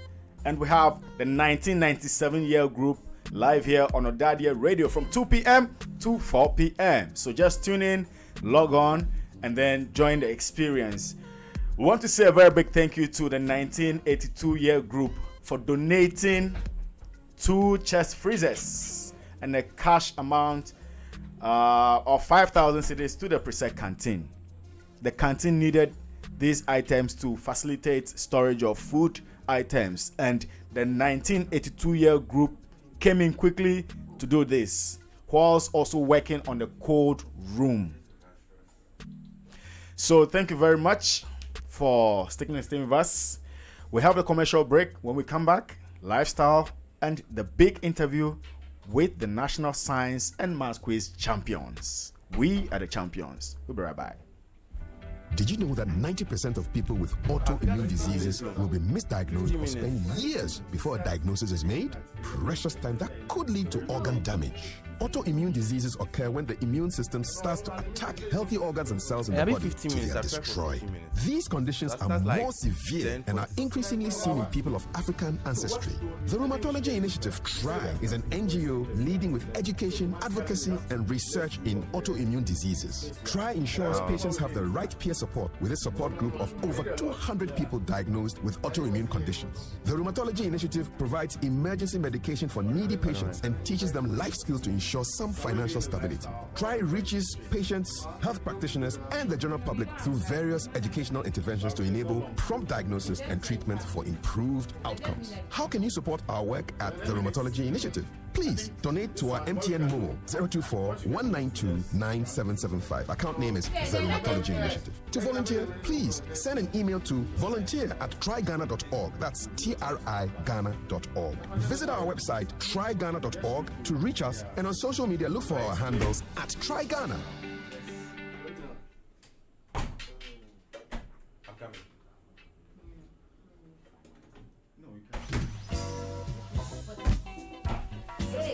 And we have the 1997 year group live here on Ɔdadeɛ Radio from 2 p.m. to 4 p.m. So just tune in, log on, and then join the experience. We want to say a very big thank you to the 1982 year group for donating 2 chest freezers and a cash amount of 5,000 cedis to the Presec canteen. The canteen needed these items to facilitate storage of food items, and the 1982 year group came in quickly to do this, whilst also working on the cold room. So thank you very much for sticking and staying with us. We have a commercial break. When we come back, lifestyle and the big interview with the National Science and Maths Quiz champions. We are the champions. We'll be right back. Did you know that 90% of people with autoimmune diseases will be misdiagnosed or spend years before a diagnosis is made? Precious time that could lead to organ damage. Autoimmune diseases occur when the immune system starts to attack healthy organs and cells in the body till they are destroyed. These conditions are more severe and are increasingly seen in people of African ancestry. The Rheumatology Initiative TRI is an NGO leading with education, advocacy, and research in autoimmune diseases. TRI ensures patients have the right peer support with a support group of over 200 people diagnosed with autoimmune conditions. The Rheumatology Initiative provides emergency medication for needy patients and teaches them life skills to ensure some financial stability. TRI reaches patients, health practitioners, and the general public through various educational interventions to enable prompt diagnosis and treatment for improved outcomes. How can you support our work at the Rheumatology Initiative? Please donate to our MTN Momo 024-192-9775. Account name is the Rheumatology Initiative. To volunteer, please send an email to volunteer@tryghana.org. That's TRIGhana.org. Visit our website tryghana.org to reach us, and on social media look for our handles at TryGhana.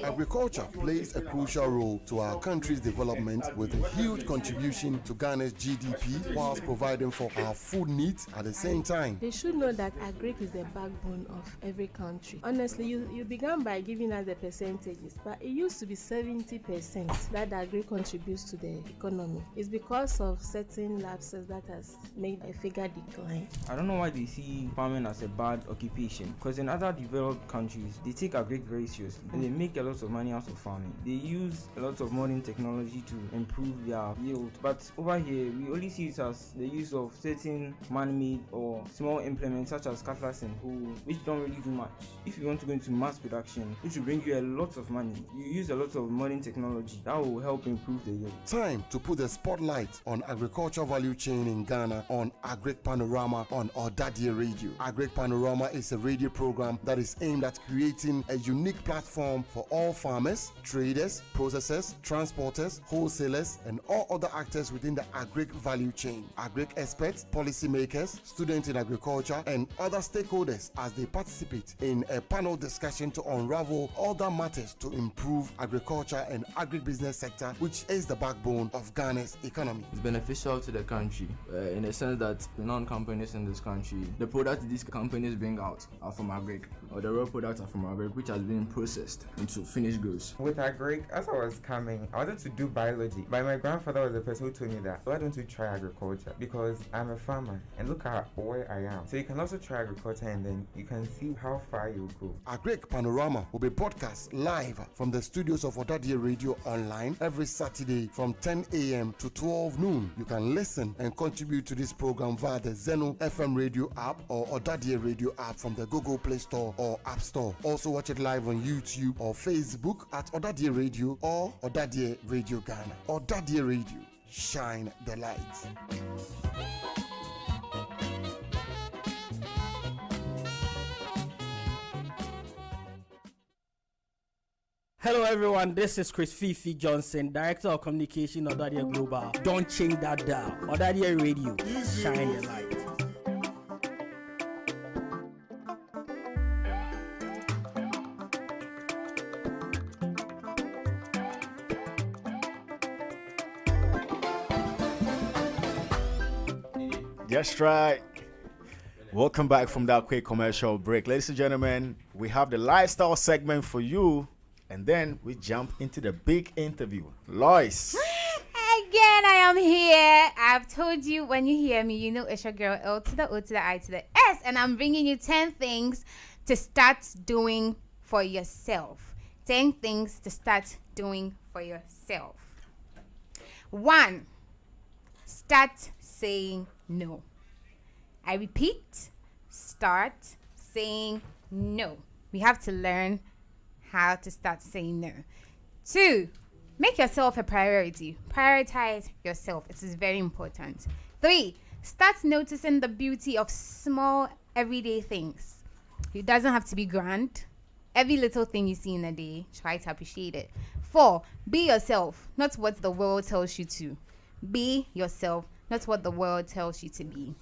Agriculture plays a crucial role to our country's development with a huge contribution to Ghana's GDP whilst providing for our food needs at the same time. They should know that agric is the backbone of every country. Honestly, you began by giving us the percentages, but it used to be 70% that agric contributes to the economy. It's because of certain lapses that has made a figure decline. I don't know why they see farming as a bad occupation, because in other developed countries, they take agric very seriously and they make a lot of money out of farming. They use a lot of modern technology to improve their yield, but over here we only see it as the use of certain man-made or small implements such as cutlass and hoe, which don't really do much. If you want to go into mass production, which will bring you a lot of money, you use a lot of modern technology that will help improve the yield. Time to put the spotlight on agriculture value chain in Ghana on Agric Panorama on Ɔdadeɛ Radio. Agric Panorama is a radio program that is aimed at creating a unique platform for all farmers, traders, processors, transporters, wholesalers, and all other actors within the agric value chain. Agric experts, policymakers, students in agriculture, and other stakeholders as they participate in a panel discussion to unravel all that matters to improve agriculture and agribusiness sector, which is the backbone of Ghana's economy. It's beneficial to the country in the sense that the non-companies in this country, the products these companies bring out are from agric, or the raw products are from agric, which has been processed into finished goods. With agric, as I was coming, I wanted to do biology, but my grandfather was the person who told me that, why don't you try agriculture? Because I'm a farmer and look at where I am. So you can also try agriculture and then you can see how far you go. Agric Panorama will be broadcast live from the studios of Ɔdadeɛ Radio online every Saturday from 10 a.m. to 12 noon. You can listen and contribute to this program via the Zeno FM radio app or Ɔdadeɛ Radio app from the Google Play Store or App Store. Also watch it live on YouTube or Facebook at Ɔdadeɛ Radio or Ɔdadeɛ Radio Ghana. Ɔdadeɛ Radio, shine the light. Hello everyone, this is Chris Fifi Johnson, Director of Communication Ɔdadeɛ Global. Don't change that dial. Ɔdadeɛ Radio, shine the light. Just right. Welcome back from that quick commercial break. Ladies and gentlemen, we have the lifestyle segment for you, and then we jump into the big interview. Lois. Again, I am here. I've told you when you hear me, you know it's your girl L to the O to the I to the S, and I'm bringing you 10 things to start doing for yourself. 10 things to start doing for yourself. 1. Start saying no. I repeat, start saying no. We have to learn how to start saying no. 2. Make yourself a priority. Prioritize yourself. It is very important. 3. Start noticing the beauty of small everyday things. It doesn't have to be grand. Every little thing you see in a day, try to appreciate it. 4. Be yourself, not what the world tells you to. Be yourself, not what the world tells you to be.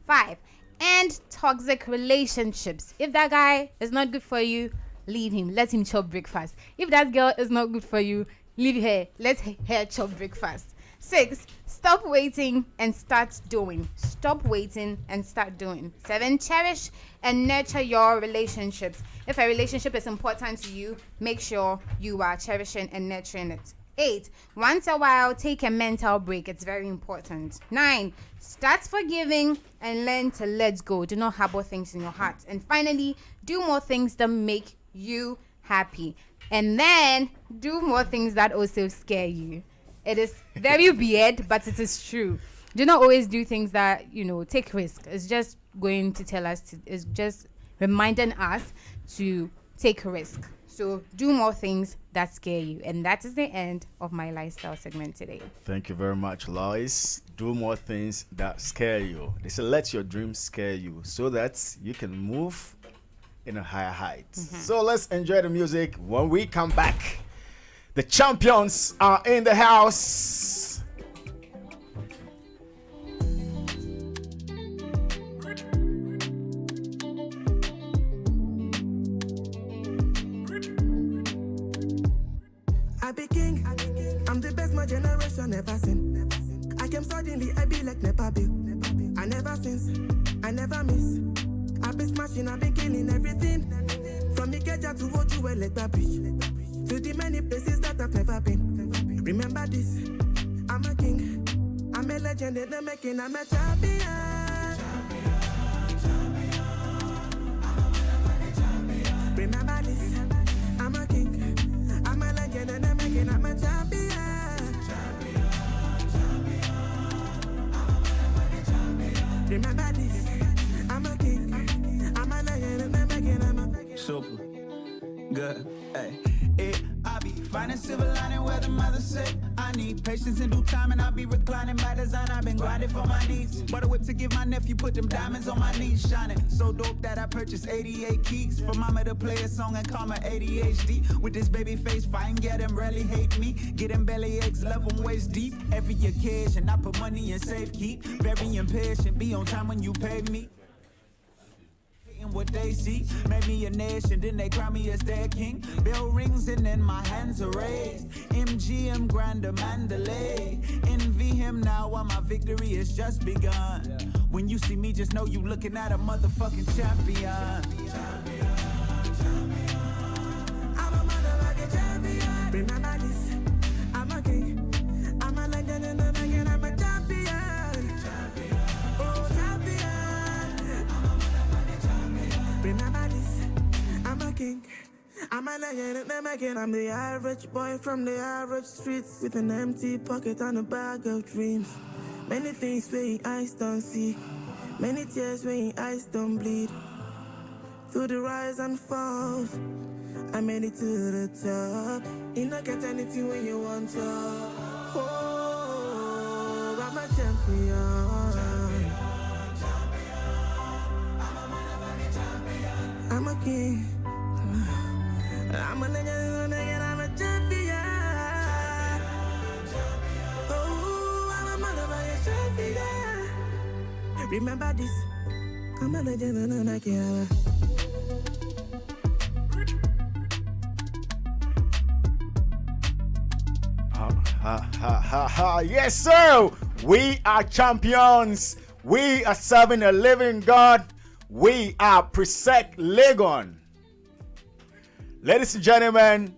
5. End toxic relationships. If that guy is not good for you, leave him. Let him chop breakfast. If that girl is not good for you, leave her. Let her chop breakfast. 6. Stop waiting and start doing. Stop waiting and start doing. 7. Cherish and nurture your relationships. If a relationship is important to you, make sure you are cherishing and nurturing it. 8. Once a while, take a mental break. It's very important. 9. Start forgiving and learn to let go. Do not harbor things in your heart. And finally, do more things that make you happy. And then do more things that also scare you. It is very weird, but it is true. Do not always do things that, take risk. It's just going to tell us, it's just reminding us to take risk. So do more things that scare you. And that is the end of my lifestyle segment today. Thank you very much, Lois. Do more things that scare you. They say let your dreams scare you so that you can move in a higher height. So let's enjoy the music. When we come back, the champions are in the house. I be king, I'm the best my generation ever seen. I came suddenly, I be like Nepa Bill. I never since, I never miss. I be smashing, I be killing everything. From Ikeja to Ojuwe, like Bridge. To the many places that I've never been. Remember this, I'm a king. I'm a legend in the making, I'm a champion. Remember this, I'm a king. I'm a legend in the making, I'm a champion. Remember this, I'm a king. I'm a legend in the making, I'm a super good. Hey, I be finding silver lining where the mother said I need patience and due time, and I be reclining by design. I've been grinding for my needs. Bought a whip to give my nephew, put them diamonds on my knees, shining so dope that I purchased 88 keys for mama to play a song and call my ADHD. With this baby face, fine, get them rarely hate me. Get them belly aches, love them waist deep. Every occasion, I put money in safe keep. Very impatient, be on time when you pay me. What they see made me a nation, then they crown me as their king. Bell rings and then my hands are raised. MGM Grander Mandalay. Envy him now while my victory has just begun. When you see me, just know you looking at a motherfucking champion. I'm a motherfucking champion. Remember this, I'm a king. I'm a legend in the making, I'm a champion. Oh, champion. Remember this, I'm a king. I'm a legend in the making. I'm the average boy from the average streets with an empty pocket and a bag of dreams. Many things where your eyes don't see, many tears where your eyes don't bleed. Through the rise and falls, I made it to the top. You don't get anything when you want to. Oh, I'm a champion. I'm a king. I'm a legend and I'm a champion. Oh, I'm a motherfucking champion. Remember this, I'm a legend and I'm a king. Yes, sir. We are champions. We are serving a living God. We are Presec Legon. Ladies and gentlemen,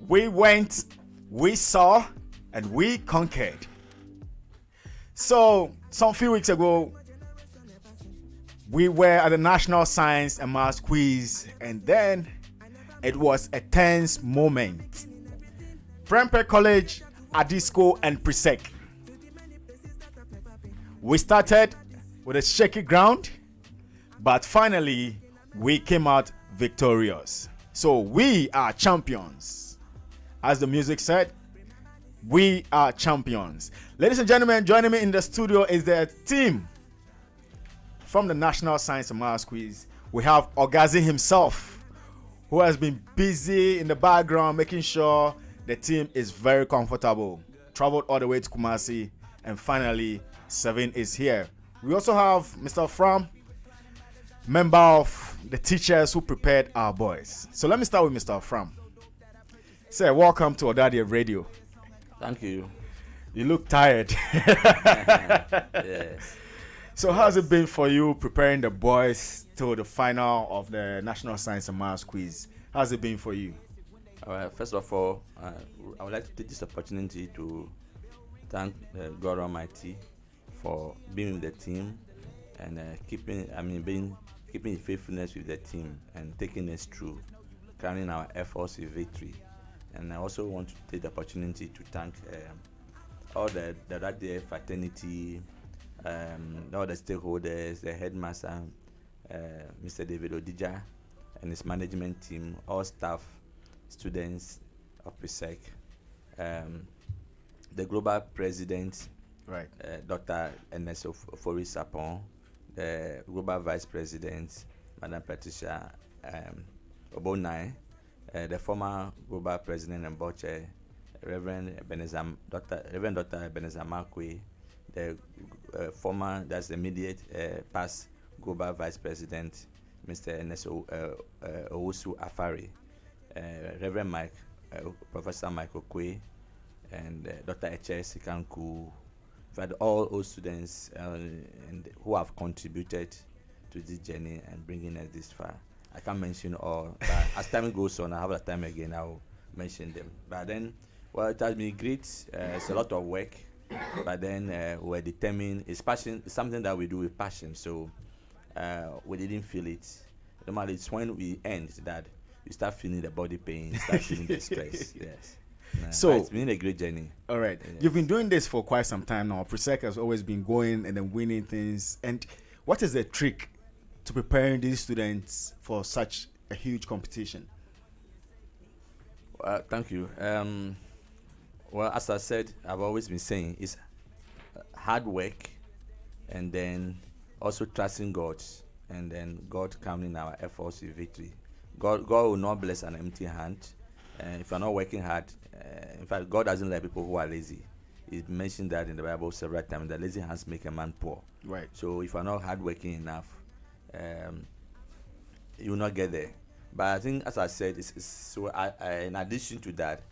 we went, we saw, and we conquered. So, some few weeks ago, we were at the National Science and Maths Quiz, and then it was a tense moment. Prempeh College, Adisco, and Presec. We started with a shaky ground, but finally, we came out victorious. So we are champions. As the music said, we are champions. Ladies and gentlemen, joining me in the studio is the team from the National Science and Maths Quiz. We have Ogazi himself, who has been busy in the background making sure the team is very comfortable. Traveled all the way to Kumasi, and finally, Seven is here. We also have Mr. Fram, member of the teachers who prepared our boys. So let me start with Mr. Fram. Sir, welcome to Ɔdadeɛ Radio. Thank you. You look tired. Yes. So how's it been for you preparing the boys to the final of the National Science and Maths Quiz? How's it been for you? First of all, I would like to take this opportunity to thank God Almighty for being with the team and keeping faithfulness with the team and taking us through, carrying our efforts with victory. And I also want to take the opportunity to thank all the Ɔdadeɛ fraternity, all the stakeholders, the headmaster, Mr. David Odija, and his management team, all staff, students of Presec, the global president, right, Dr. Nsmq Sapon, the global vice president, Madam Patricia Obonai, the former global president and board chair, Reverend Dr. Ebenezer Markwe, the former, that's the immediate past global vice president, Mr. Owusu Afari, Reverend Professor Michael Kwe, and Dr. H.S. Sikanku. We've had all those students and who have contributed to this journey and bringing us this far. I can't mention all, but as time goes on, I have the time again, I'll mention them. But then, well, it has been great. It's a lot of work, but then we're determined. It's passion. It's something that we do with passion. So we didn't feel it. Normally, it's when we end that you start feeling the body pain, start feeling the stress. Yes. So it's been a great journey. All right. Yes. You've been doing this for quite some time now. Presec has always been going and then winning things. And what is the trick to preparing these students for such a huge competition? Thank you. Well, as I said, I've always been saying it's hard work and then also trusting God and then God counting our efforts with victory. God will not bless an empty hand. If you're not working hard, in fact, God doesn't like people who are lazy. He mentioned that in the Bible several times, that lazy hands make a man poor. Right. So if you're not hardworking enough, you will not get there. But I think, as I said, so in addition to that,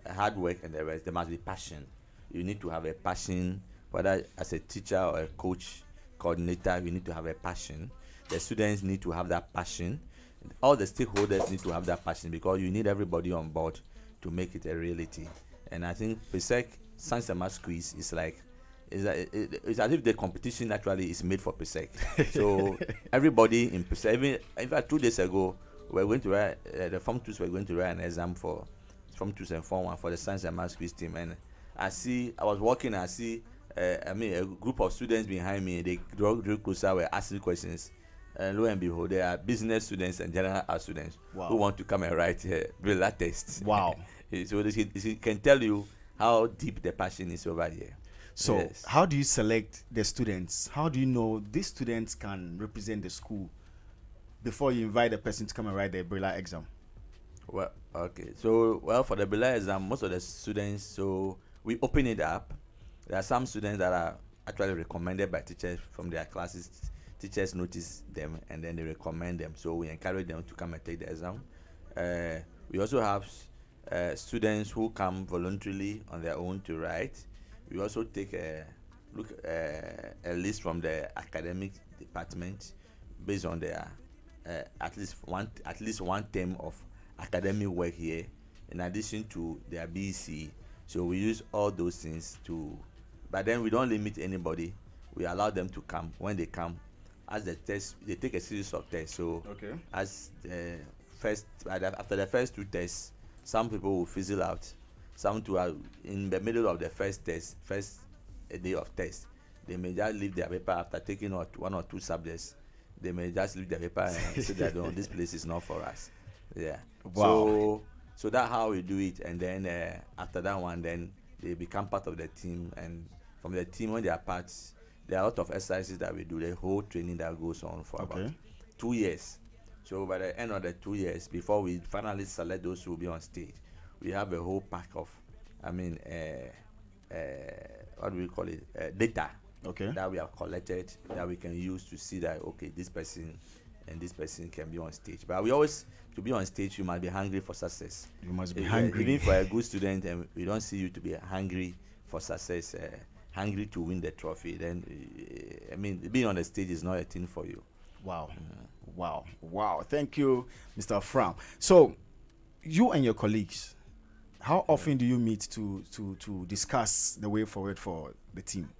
hard work and the rest, there must be passion. You need to have a passion, whether as a teacher or a coach, coordinator, you need to have a passion. The students need to have that passion. All the stakeholders need to have that passion because you need everybody on board to make it a reality. And I think Presec Science and Maths Quiz is like, it's as if the competition actually is made for Presec. So everybody in Presec, in fact 2 days ago, we're going to write, the Form 2s were going to write an exam for Form 2s and Form 1 for the Science and Maths Quiz team. And I was walking, I see, a group of students behind me, they drew closer, were asking questions. And lo and behold, there are business students and general art students who want to come and write Brilla tests. Wow. So this can tell you how deep the passion is over here. So yes. How do you select the students? How do you know these students can represent the school before you invite a person to come and write the Brilla exam? Well, okay. So, well, for the Brilla exam, most of the students, so we open it up. There are some students that are actually recommended by teachers from their classes. Teachers notice them and then they recommend them. So we encourage them to come and take the exam. We also have students who come voluntarily on their own to write. We also take look a list from the academic department based on their at least one term of academic work here, in addition to their BC. So we use all those things to, but then we don't limit anybody. We allow them to come. When they come, as the test, they take a series of tests. So as the first, after the first 2 tests, some people will fizzle out. Some to are in the middle of the first test, first day of test, they may just leave their paper after taking 1 or 2 subjects. They may just leave their paper and say that this place is not for us. Yeah. Wow. So that's how we do it, and then after that one, then they become part of the team, and from the team when they are parts, there are a lot of exercises that we do. The whole training that goes on for about 2 years. So by the end of the 2 years, before we finally select those who will be on stage, we have a whole pack of, what do we call it? Data. That we have collected, that we can use to see that this person and this person can be on stage. But we always, to be on stage, you must be hungry for success. You must be hungry. Even for a good student, and we don't see you to be hungry for success, hungry to win the trophy. Then, being on the stage is not a thing for you. Wow, wow. Thank you, Mr. Fram. So, you and your colleagues, how often do you meet to discuss the way forward for the team?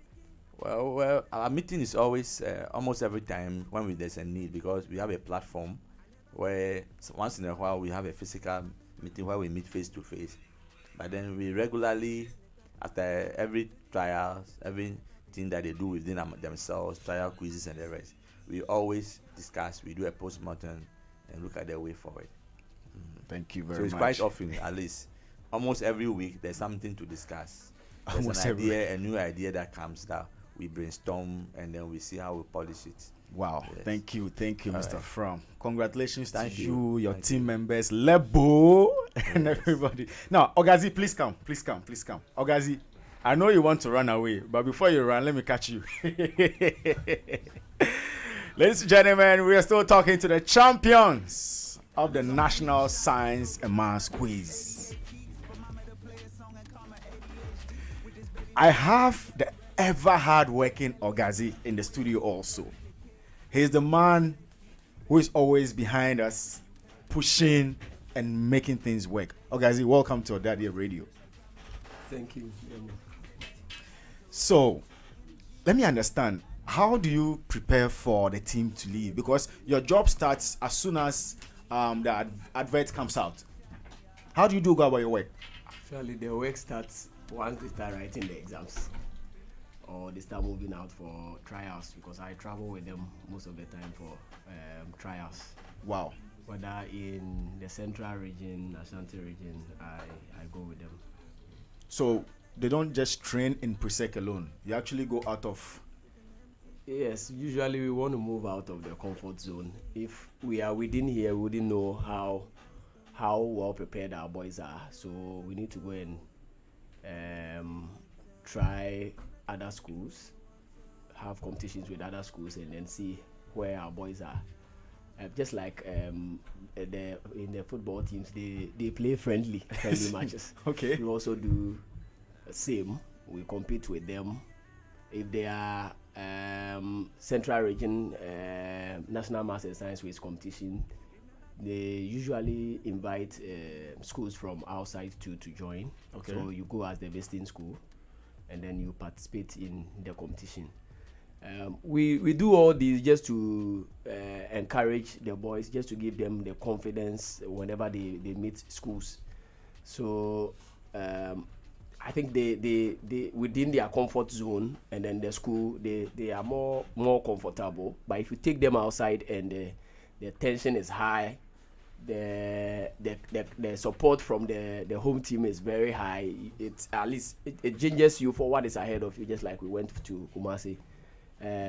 Well, our meeting is always almost every time when there's a need, because we have a platform where once in a while we have a physical meeting where we meet face to face. But then we regularly, after every trials, everything that they do within themselves, trial quizzes and the rest, we always discuss. We do a postmortem and look at the way forward. Thank you very much. So it's quite often, at least almost every week, there's something to discuss. There's an idea, a new idea that comes down. We brainstorm and then we see how we polish it. Wow. Yes. Thank you, Mr. Right. Fram. Congratulations Thank to you. your Thank team members, Lebo, and everybody. Now, Ogazi, please come. Ogazi, I know you want to run away, but before you run, let me catch you. Ladies and gentlemen, we are still talking to the champions of the National Science and Maths Quiz. I have the ever hard-working Ogazi in the studio also. He's the man who is always behind us, pushing and making things work. Ogazi, welcome to Ɔdadeɛ Radio. Thank you. So, let me understand, how do you prepare for the team to leave? Because your job starts as soon as the advert comes out. How do you go about your work? Actually, the work starts once they start writing the exams, or they start moving out for trials, because I travel with them most of the time for trials. Wow. Whether in the central region, Ashanti region, I go with them. So they don't just train in Presec alone. You actually go out of... Yes, usually we want to move out of the comfort zone. If we are within here, we wouldn't know how well prepared our boys are. So we need to go and try other schools, have competitions with other schools, and then see where our boys are. Just like in the football teams, they play friendly matches. Okay. We also do the same. We compete with them. If they are Central Region National Maths and Science Quiz competition, they usually invite schools from outside to join. Okay. So you go as the visiting school, and then you participate in the competition. We do all these just to encourage the boys, just to give them the confidence whenever they meet schools. So I think they within their comfort zone, and then the school they are more comfortable. But if you take them outside and the tension is high, the support from the home team is very high, it's at least it changes you for what is ahead of you. Just like we went to Kumasi,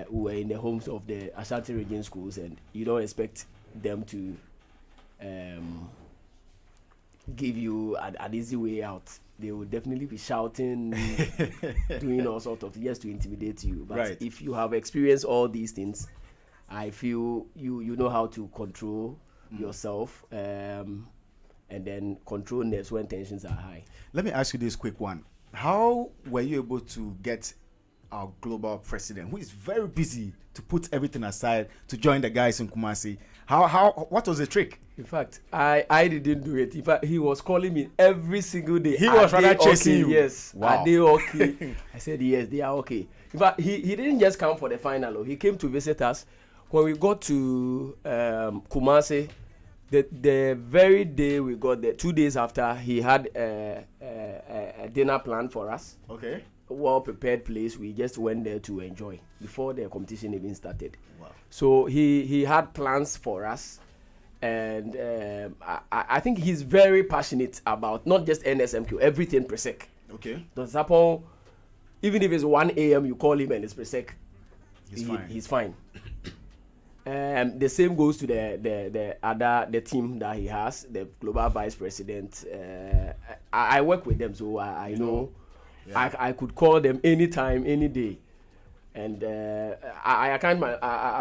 we were in the homes of the Ashanti region schools, and you don't expect them to give you an easy way out. They will definitely be shouting, doing all sorts of just to intimidate you. But right. If you have experienced all these things, I feel you know how to control yourself, and then control nerves when tensions are high. Let me ask you this quick one. How were you able to get our global president, who is very busy to put everything aside to join the guys in Kumasi. What was the trick? In fact, I didn't do it. In fact, he was calling me every single day. He was rather chasing you. Yes. Wow. Are they okay? I said yes, they are okay. In fact, he didn't just come for the final. He came to visit us. When we got to Kumasi, the very day we got there, 2 days after, he had a dinner planned for us. Okay. Well prepared place. We just went there to enjoy before the competition even started. Wow. So he had plans for us, and I think he's very passionate about not just Nsmq, everything Presec. Okay. Does happen, even if it's 1 a.m. you call him and it's Presec, he's fine. The same goes to the team that he has, the global vice president. I work with them, so I know. Yeah. I could call them anytime, any day, and I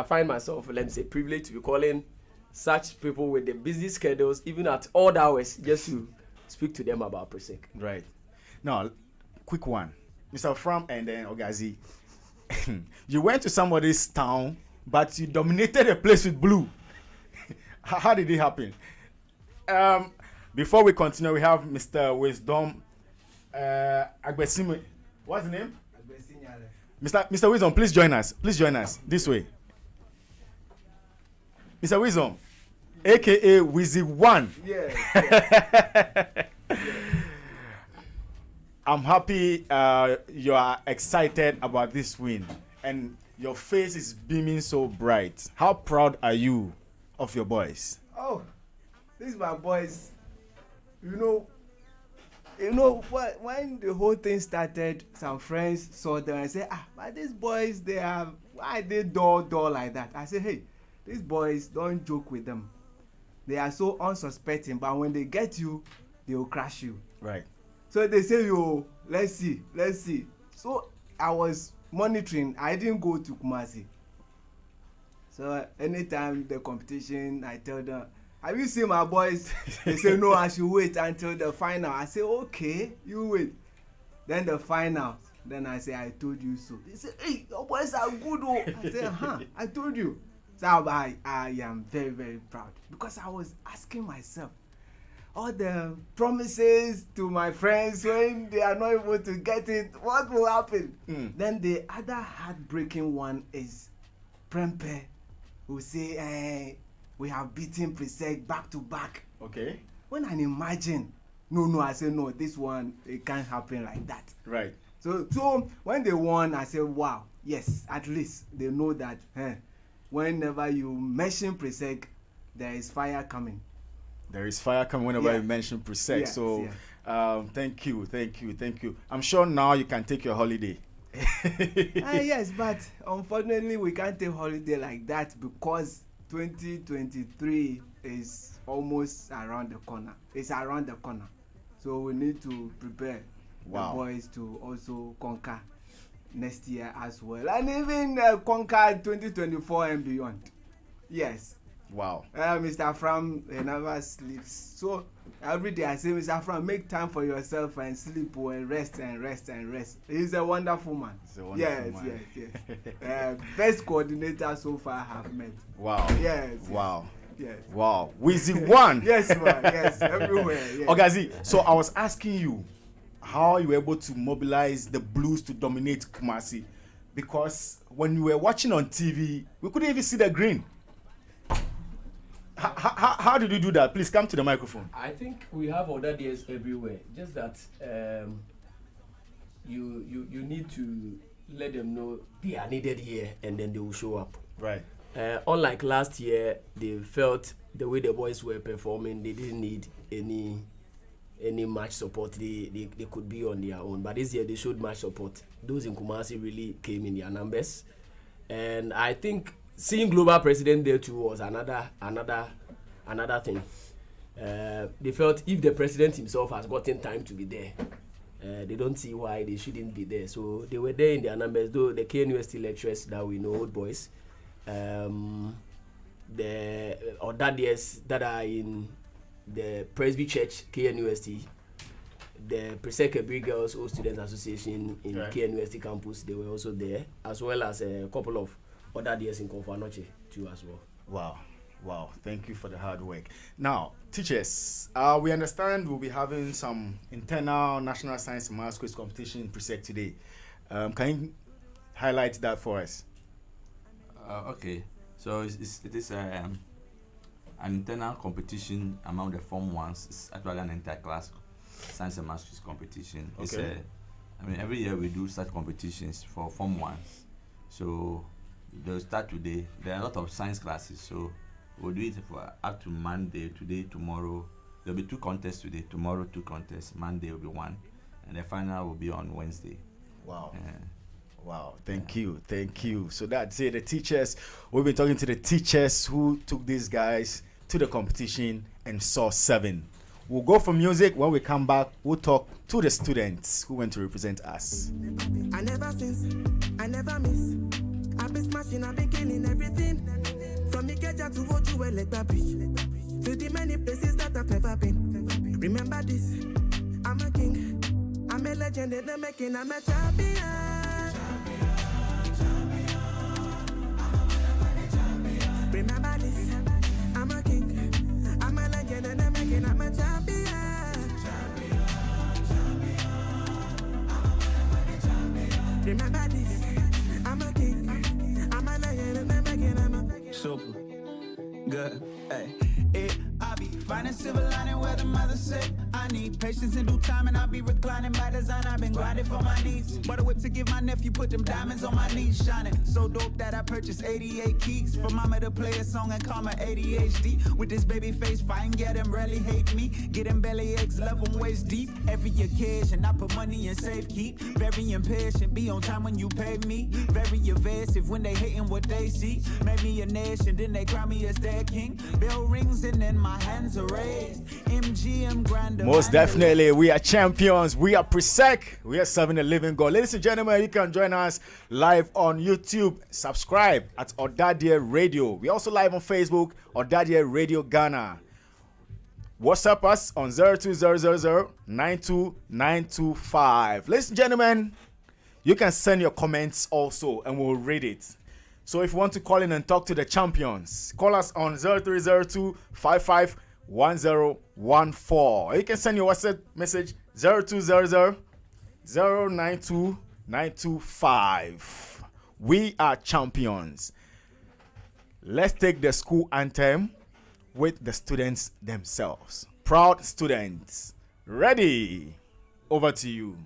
find myself, let me say, privileged to be calling such people with the busy schedules, even at odd hours, just to speak to them about Presec. Right. Now, quick one, Mr. Fram and then Ogazi. You went to somebody's town, but you dominated the place with blue. How did it happen? Before we continue, we have Mr. Wisdom. Agbesime. What's the name? Mr. Wisdom, please join us. Please join us this way. Mr. Wisdom, aka Wizzy One. Yeah. I'm happy you are excited about this win, and your face is beaming so bright. How proud are you of your boys? Oh, these my boys. You know what? When the whole thing started, some friends saw them and said, but these boys, why they door like that? I said, hey, these boys, don't joke with them. They are so unsuspecting, but when they get you, they will crush you. Right. So they say, yo, let's see. So I was monitoring. I didn't go to Kumasi. So anytime the competition, I tell them, have you seen my boys? They say, no, I should wait until the final. I say, okay, you wait. Then the final. Then I say, I told you so. They say, hey, your boys are good. Oh. I say, I told you. So I am very, very proud. Because I was asking myself, all the promises to my friends when they are not able to get it, what will happen? Then the other heartbreaking one is Prempe, who say, we have beaten Presec back to back. Okay. When I imagine, no, I say no, this one, it can't happen like that. Right. So when they won, I said, wow, yes, at least they know that whenever you mention Presec, there is fire coming. There is fire coming whenever you mention Presec. Yes, so thank you. I'm sure now you can take your holiday. Yes, but unfortunately we can't take holiday like that because 2023 is almost around the corner. It's around the corner. So we need to prepare the boys to also conquer next year as well. And even conquer 2024 and beyond. Yes. Wow. Mr. Fram never sleeps. So every day I say, Mr. Fram, make time for yourself and sleep and rest. He's a wonderful man. Yes. Best coordinator so far I have met. Wow. Yes. Wow. Yes. Wow. Wizzy One. Yes, man. Yes. Everywhere. Yes. Ogazi, so I was asking you how you were able to mobilize the Blues to dominate Kumasi, because when we were watching on TV, we couldn't even see the green. How did you do that? Please come to the microphone. I think we have Ɔdadeɛs everywhere. Just that you need to let them know they are needed here, and then they will show up. Right. Unlike last year, they felt the way the boys were performing, they didn't need any much support. They could be on their own. But this year they showed much support. Those in Kumasi really came in their numbers, and I think seeing global president there too was another thing. They felt if the president himself has gotten time to be there, they don't see why they shouldn't be there. So they were there in their numbers, though the KNUST lecturers that we know, old boys, the Ɔdadeɛs that are in the Presby Church, KNUST, the Presec Big Girls Old Student Association in KNUST campus, they were also there, as well as a couple of other days in Konfanoche too as well. Wow, thank you for the hard work. Now, teachers, we understand we'll be having some internal National Science and Maths quiz competition in Presec today. Can you highlight that for us? Okay, so it is an internal competition among the Form 1s. It's actually an inter-class Science and Maths quiz competition. Okay. Every year we do such competitions for Form 1s. So they'll start today. There are a lot of science classes, so we'll do it for up to Monday, today, tomorrow. There'll be 2 contests today, tomorrow 2 contests, Monday will be 1, and the final will be on Wednesday. Wow. Wow, thank you. So that's it, the teachers. We've been talking to the teachers who took these guys to the competition and saw 7. We'll go for music. When we come back, we'll talk to the students who went to represent us. I never since, I never miss. I've been smashing, I've been killing everything. From Ikeja to Ojuwe Legba Bridge, to the many places that I've never been. Remember this, I'm a king, I'm a legend in the making, I'm a champion. Remember this, I'm a king, I'm a legend in the making, I'm a champion. Remember this, I'm a king, I'm a legend in the making, I'm a super good. Hey, I be finding silver lining where the mother said I need patience in due time, and I'll be reclining by design. I've been grinding for my needs. Bought a whip to give my nephew, put them diamonds on my knees, shining so dope that I purchased 88 keys for mama to play a song and call my ADHD. With this baby face, fine, get them rarely hate me. Get them belly aches, love them waist deep. Every occasion, I put money in safe keep. Very impatient, be on time when you pay me. Very evasive when they hating what they see. Made me a nation, then they crown me as their king. Bell rings and then my hands are raised. MGM Grand. Most definitely, we are champions. We are Presec. We are serving a living God. Ladies and gentlemen, you can join us live on YouTube. Subscribe at Ɔdadeɛ Radio. We also live on Facebook, Ɔdadeɛ Radio Ghana. WhatsApp us on 02000 Ladies and gentlemen, you can send your comments also and we'll read it. So if you want to call in and talk to the champions, call us on 0302 551014. You can send your WhatsApp message 0200 092 925. We are champions. Let's take the school anthem with the students themselves. Proud students. Ready? Over to you.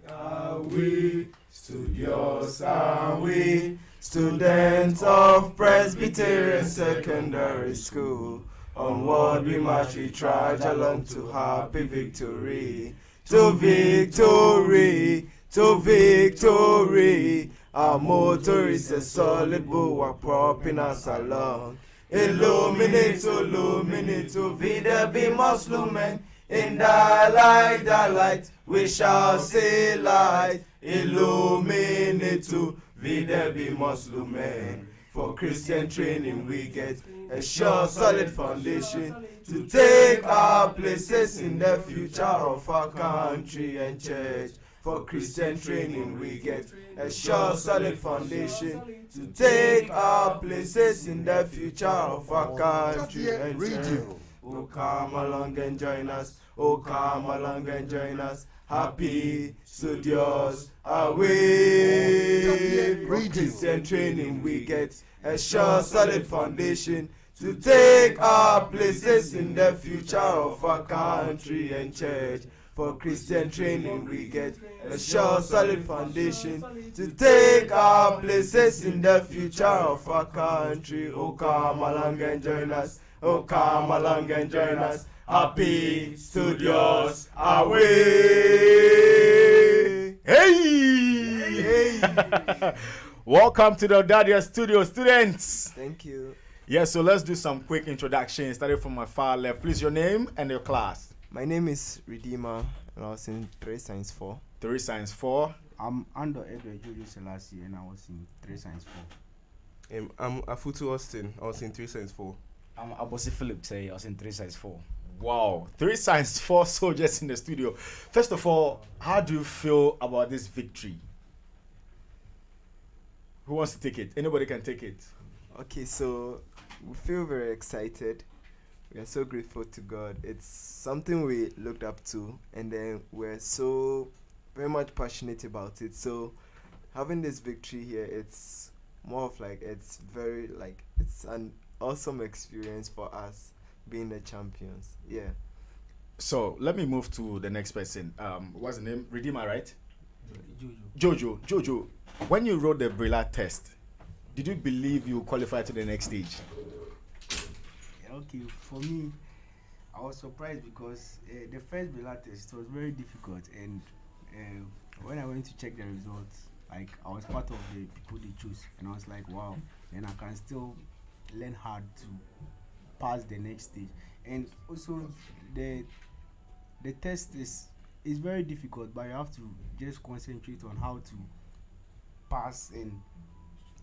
Are we studios? Are we students of Presbyterian Secondary School? Onward we march, we trudge along to happy victory. To victory, to victory. Our motor is a solid bulwark propping us along. Illuminate, illuminate, vida be Muslim. In the light, we shall see light. Illuminate, vida be Muslim. For Christian training we get a sure solid foundation to take our places in the future of our country and church. For Christian training we get a sure solid foundation to take our places in the future of our country and church. Oh, come along and join us. Oh, come along and join us. Happy studios are we. For Christian training we get a sure solid foundation to take our places in the future of our country and church. For Christian training we get a sure solid foundation to take our places in the future of our country. Oh, come along and join us. Oh, come along and join us. Happy studios are we. Hey! Welcome to the Ɔdadeɛ studio, students. Thank you. Yes, so let's do some quick introductions. Starting from my far left. Please, your name and your class. My name is Redeemer, and I was in 3 Science 4. 3 Science 4. I'm Ando Edward Jojo Selassie, and I was in 3 Science 4. I'm Afutu Austin. I was in 3 Science 4. I'm Abosi Philip. I was in 3 Science 4. Wow, 3 signs, 4 soldiers in the studio. First of all, how do you feel about this victory? Who wants to take it? Anybody can take it. Okay, so we feel very excited. We are so grateful to God. It's something we looked up to, and then we're so very much passionate about it. So having this victory here, it's more of like it's an awesome experience for us being the champions. Yeah. So let me move to the next person. What's the name? Redeemer, right? Jojo. When you wrote the Brilla test, did you believe you qualified to the next stage? Okay, for me, I was surprised because the first Brilla test was very difficult, and when I went to check the results, like I was part of the people they choose, and I was like, wow, then I can still learn hard to pass the next stage. And also the test is very difficult, but you have to just concentrate on how to pass and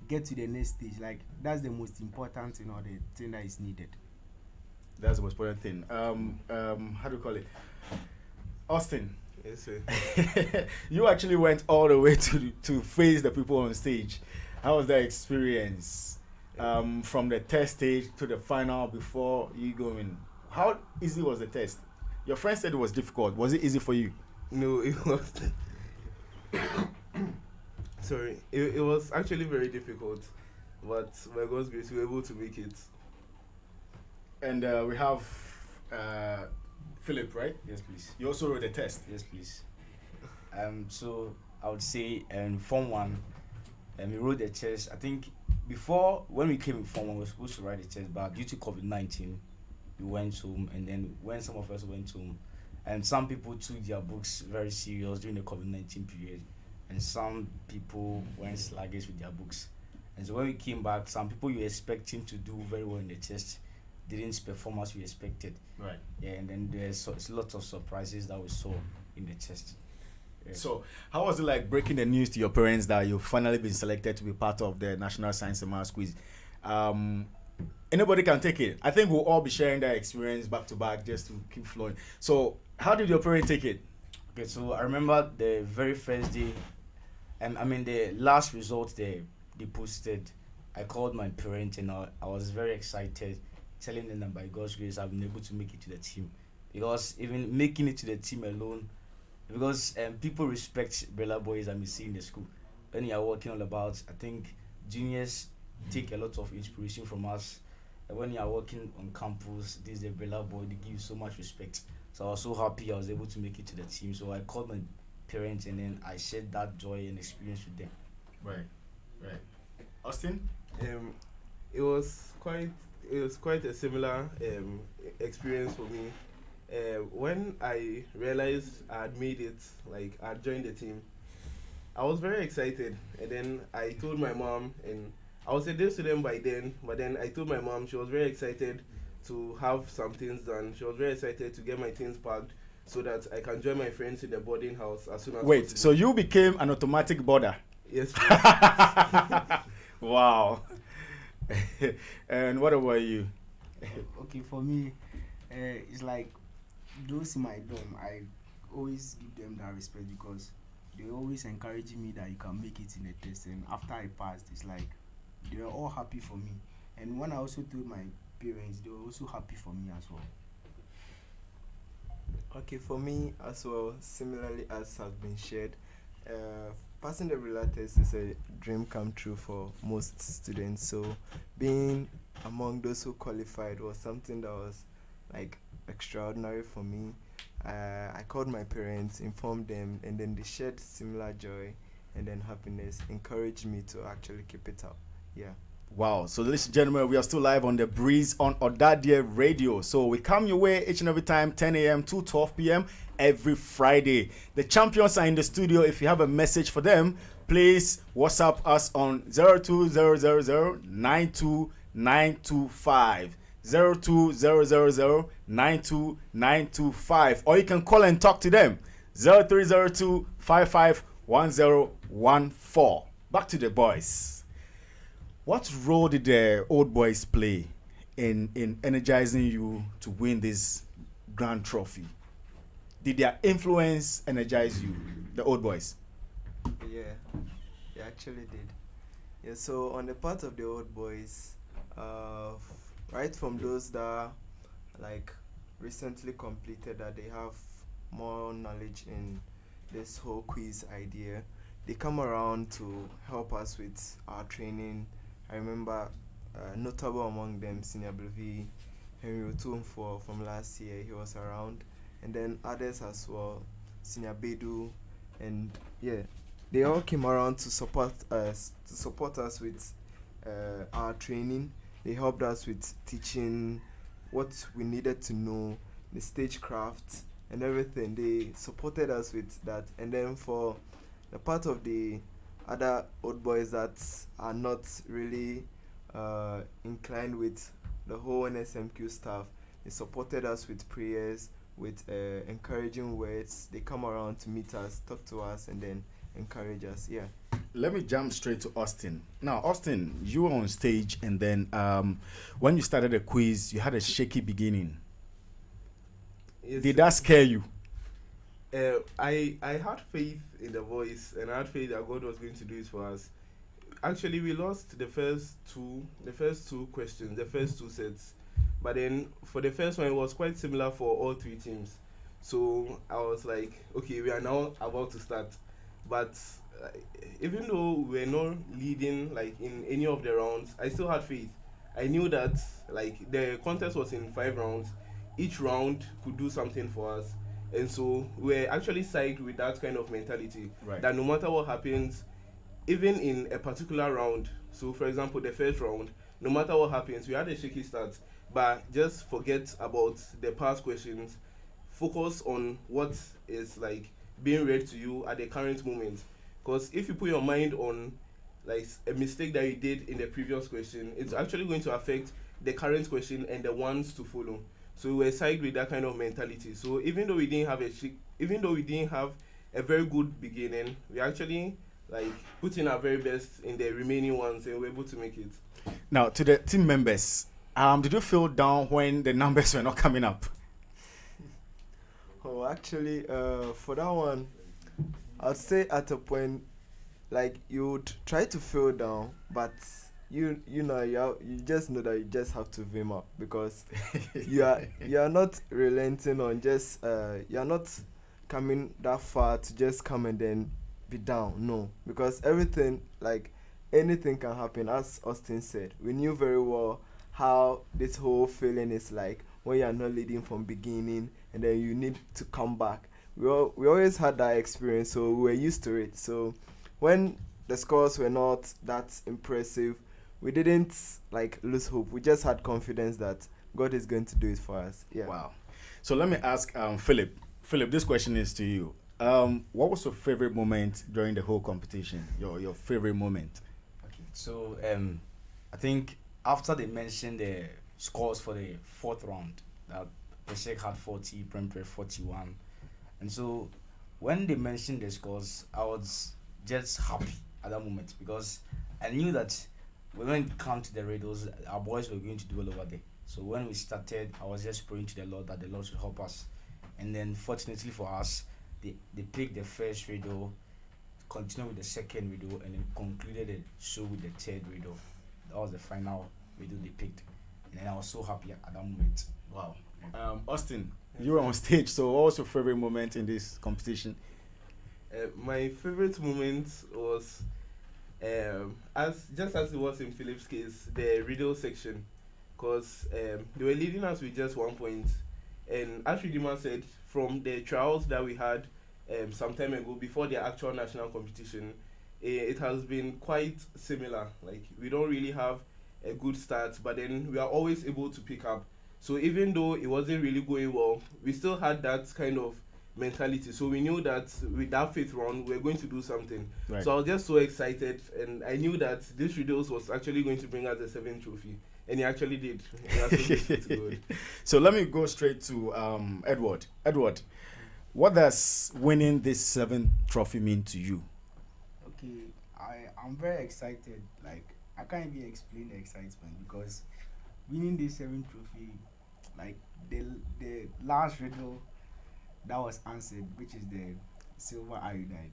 get to the next stage. Like that's the most important thing, or the thing that is needed. That's the most important thing. How do you call it? Austin. Yes, sir. You actually went all the way to face the people on stage. How was that experience? From the test stage to the final before you go in. How easy was the test? Your friend said it was difficult. Was it easy for you? No, it was. Sorry, it was actually very difficult, but by God's grace, we were able to make it. And we have Philip, right? Yes, please. You also wrote the test. Yes, please. So I would say Form 1, we wrote the test. I think before, when we came in Form 1, we were supposed to write the test, but due to COVID-19, we went home. And then when some of us went home, and some people took their books very serious during the COVID-19 period, and some people went sluggish with their books. And so when we came back, some people you were expecting to do very well in the test didn't perform as we expected. Right. Yeah, and then there's lots of surprises that we saw in the test. Yeah. So, how was it like breaking the news to your parents that you've finally been selected to be part of the National Science and Maths Quiz? Anybody can take it. I think we'll all be sharing that experience back to back just to keep flowing. So, how did your parents take it? Okay, so I remember the very first day, the last result they posted. I called my parents and I was very excited, telling them that by God's grace I've been able to make it to the team. Because even making it to the team alone, because people respect Brilla boys that we see in the school. When you are working all about, I think juniors take a lot of inspiration from us. And when you are working on campus, this is the Brilla boy, they give you so much respect. So I was so happy I was able to make it to the team. So I called my parents and then I shared that joy and experience with them. Right. Austin? It was quite a similar experience for me. When I realized I had made it, like I joined the team, I was very excited. And then I told my mom, and I was a day student by then, but then I told my mom. She was very excited to have some things done. She was very excited to get my things packed so that I can join my friends in the boarding house as soon as Wait, possible. so you became an automatic boarder? Yes. Wow. And what about you? Okay, for me, it's like those in my dorm, I always give them that respect because they always encouraging me that you can make it in the test. And after I passed, it's like they were all happy for me. And when I also told my parents, they were also happy for me as well. Okay, for me as well, similarly as has been shared, passing the Brilla test is a dream come true for most students. So being among those who qualified was something that was like extraordinary for me. I called my parents, informed them, and then they shared similar joy and then happiness, encouraged me to actually keep it up. Yeah. Wow. So, ladies and gentlemen, we are still live on The Breeze on Ɔdadeɛ Radio. So, we come your way each and every time, 10 a.m. to 12 p.m. every Friday. The champions are in the studio. If you have a message for them, please WhatsApp us on 02000929925. 02000929925. Or you can call and talk to them. 0302551014. Back to the boys. What role did the old boys play in energizing you to win this grand trophy? Did their influence energize you, the old boys? Yeah, they actually did. Yeah, so on the part of the old boys, right from those that like recently completed that they have more knowledge in this whole quiz idea, they come around to help us with our training. I remember notable among them, Senior Brevi, Henry Otumfo from last year, he was around, and then others as well, Senior Bedu, and yeah, they all came around to support us with our training. They helped us with teaching what we needed to know, the stagecraft and everything. They supported us with that. And then for the part of the other old boys that are not really inclined with the whole Nsmq stuff, they supported us with prayers, with encouraging words. They come around to meet us, talk to us, and then encourage us. Yeah. Let me jump straight to Austin. Now, Austin, you were on stage, and then when you started the quiz, you had a shaky beginning. Did that scare you? I had faith in the voice, and I had faith that God was going to do it for us. Actually, we lost the first two questions, the first two sets. But then for the first one, it was quite similar for all three teams. So I was like, okay, we are now about to start. But even though we're not leading like in any of the rounds, I still had faith. I knew that like the contest was in 5 rounds. Each round could do something for us. And so we're actually psyched with that kind of mentality. Right. That no matter what happens, even in a particular round, so for example, the first round, no matter what happens, we had a shaky start, but just forget about the past questions, focus on what is like being read to you at the current moment. Because if you put your mind on like a mistake that you did in the previous question, it's actually going to affect the current question and the ones to follow. So we were psyched with that kind of mentality. So even though we didn't have a very good beginning, we actually like put in our very best in the remaining ones, and we were able to make it. Now, to the team members, did you feel down when the numbers were not coming up? Oh, actually, for that one, I'd say at a point, like you would try to feel down, but you just know that you just have to vim up, because you are not relenting on just you are not coming that far to just come and then be down. No, because everything, like anything can happen. As Austin said, we knew very well how this whole feeling is like when you are not leading from beginning and then you need to come back. We always had that experience, so we were used to it. So when the scores were not that impressive, we didn't like lose hope. We just had confidence that God is going to do it for us. Yeah. Wow. So let me ask Philip. Philip, this question is to you. What was your favorite moment during the whole competition? Your favorite moment? Okay. So I think after they mentioned the scores for the 4th round, that Presec had 40, Prempeh 41, and so when they mentioned the scores, I was just happy at that moment, because I knew that when it came to the radios, our boys were going to do all over there. So when we started, I was just praying to the Lord that the Lord should help us. And then fortunately for us, they picked the first radio, continued with the second radio, and then concluded the show with the 3rd radio. That was the final radio they picked. And then I was so happy at that moment. Wow. Austin, you were on stage, so what was your favorite moment in this competition? My favorite moment was as it was in Philip's case, the radio section, because they were leading us with just 1 point, and as Ridima said, from the trials that we had some time ago before the actual national competition, it has been quite similar. Like we don't really have a good start, but then we are always able to pick up. So even though it wasn't really going well, we still had that kind of mentality. So we knew that with that 5th round, we were going to do something. Right. So I was just so excited, and I knew that this Riddles was actually going to bring us the 7th trophy. And he actually did. So let me go straight to Edward. Edward, what does winning this 7th trophy mean to you? Okay, I'm very excited. Like I can't even explain the excitement, because winning this 7th trophy like the last riddle that was answered, which is the silver iodide.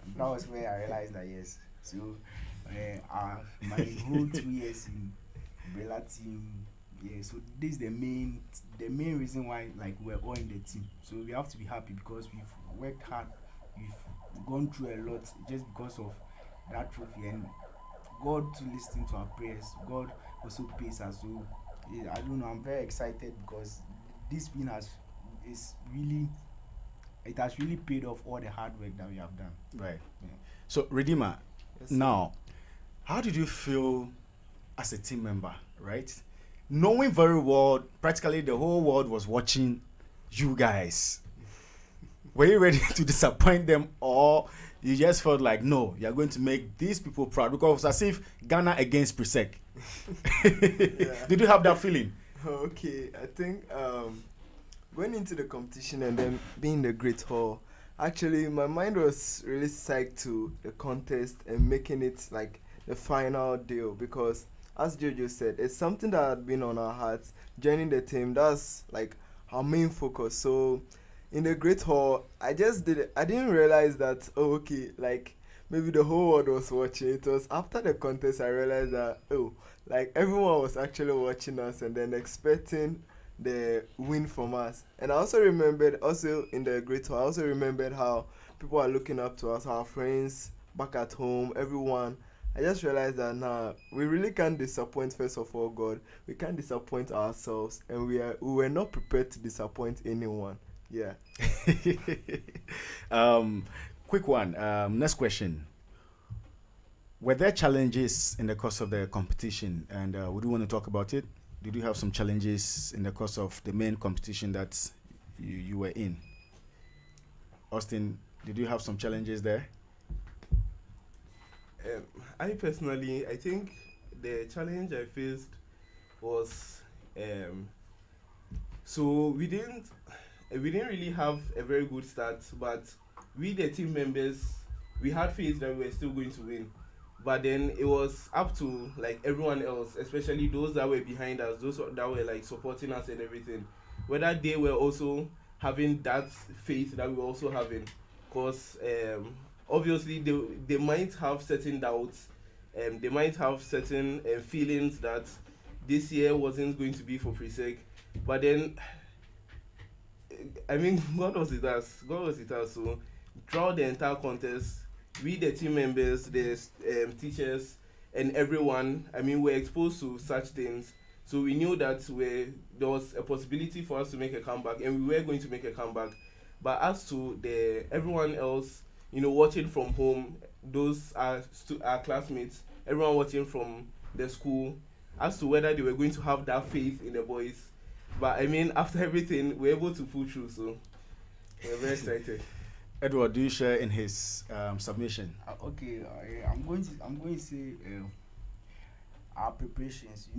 And that was where I realized that yes. So my whole 2 years in Bella team, yeah. So this is the main reason why like we're all in the team. So we have to be happy because we've worked hard, we've gone through a lot just because of that trophy, and God to listen to our prayers. God also pays us. So yeah, I don't know. I'm very excited because this win it has really paid off all the hard work that we have done. Right. Yeah. So Redeemer, Yes, now, how did you feel as a team member, right? Knowing very well, practically the whole world was watching you guys. Were you ready to disappoint them, or you just felt like, no, you're going to make these people proud? Because as if Ghana against Presec. Did you have that feeling? Okay, I think going into the competition and then being in the Great Hall, actually my mind was really psyched to the contest and making it like the final deal, because as Jojo said, it's something that had been on our hearts. Joining the team, that's like our main focus. So in the Great Hall, I didn't realize that, oh, okay, like maybe the whole world was watching. It was after the contest I realized that, oh, like everyone was actually watching us and then expecting the win from us. And I also remembered, also in the Great Hall, I also remembered how people are looking up to us, our friends back at home, everyone. I just realized that now we really can't disappoint, first of all, God. We can't disappoint ourselves, and we were not prepared to disappoint anyone. Yeah. Quick one. Next question. Were there challenges in the course of the competition, and would you want to talk about it? Did you have some challenges in the course of the main competition that you were in? Austin, did you have some challenges there? I personally, I think the challenge I faced was so we didn't really have a very good start, but we the team members, we had faith that we were still going to win. But then it was up to like everyone else, especially those that were behind us, those that were like supporting us and everything, whether they were also having that faith that we were also having. Because obviously they might have certain doubts, they might have certain feelings that this year wasn't going to be for Presec. But then, I mean, God was with us. So throughout the entire contest, we the team members, the teachers, and everyone, I mean, we're exposed to such things. So we knew that there was a possibility for us to make a comeback, and we were going to make a comeback. But as to everyone else, watching from home, those are our classmates, everyone watching from the school, as to whether they were going to have that faith in the boys. But I mean, after everything, we're able to pull through, so we're very excited. Edward, do you share in his submission? Okay, I'm going to say our preparations.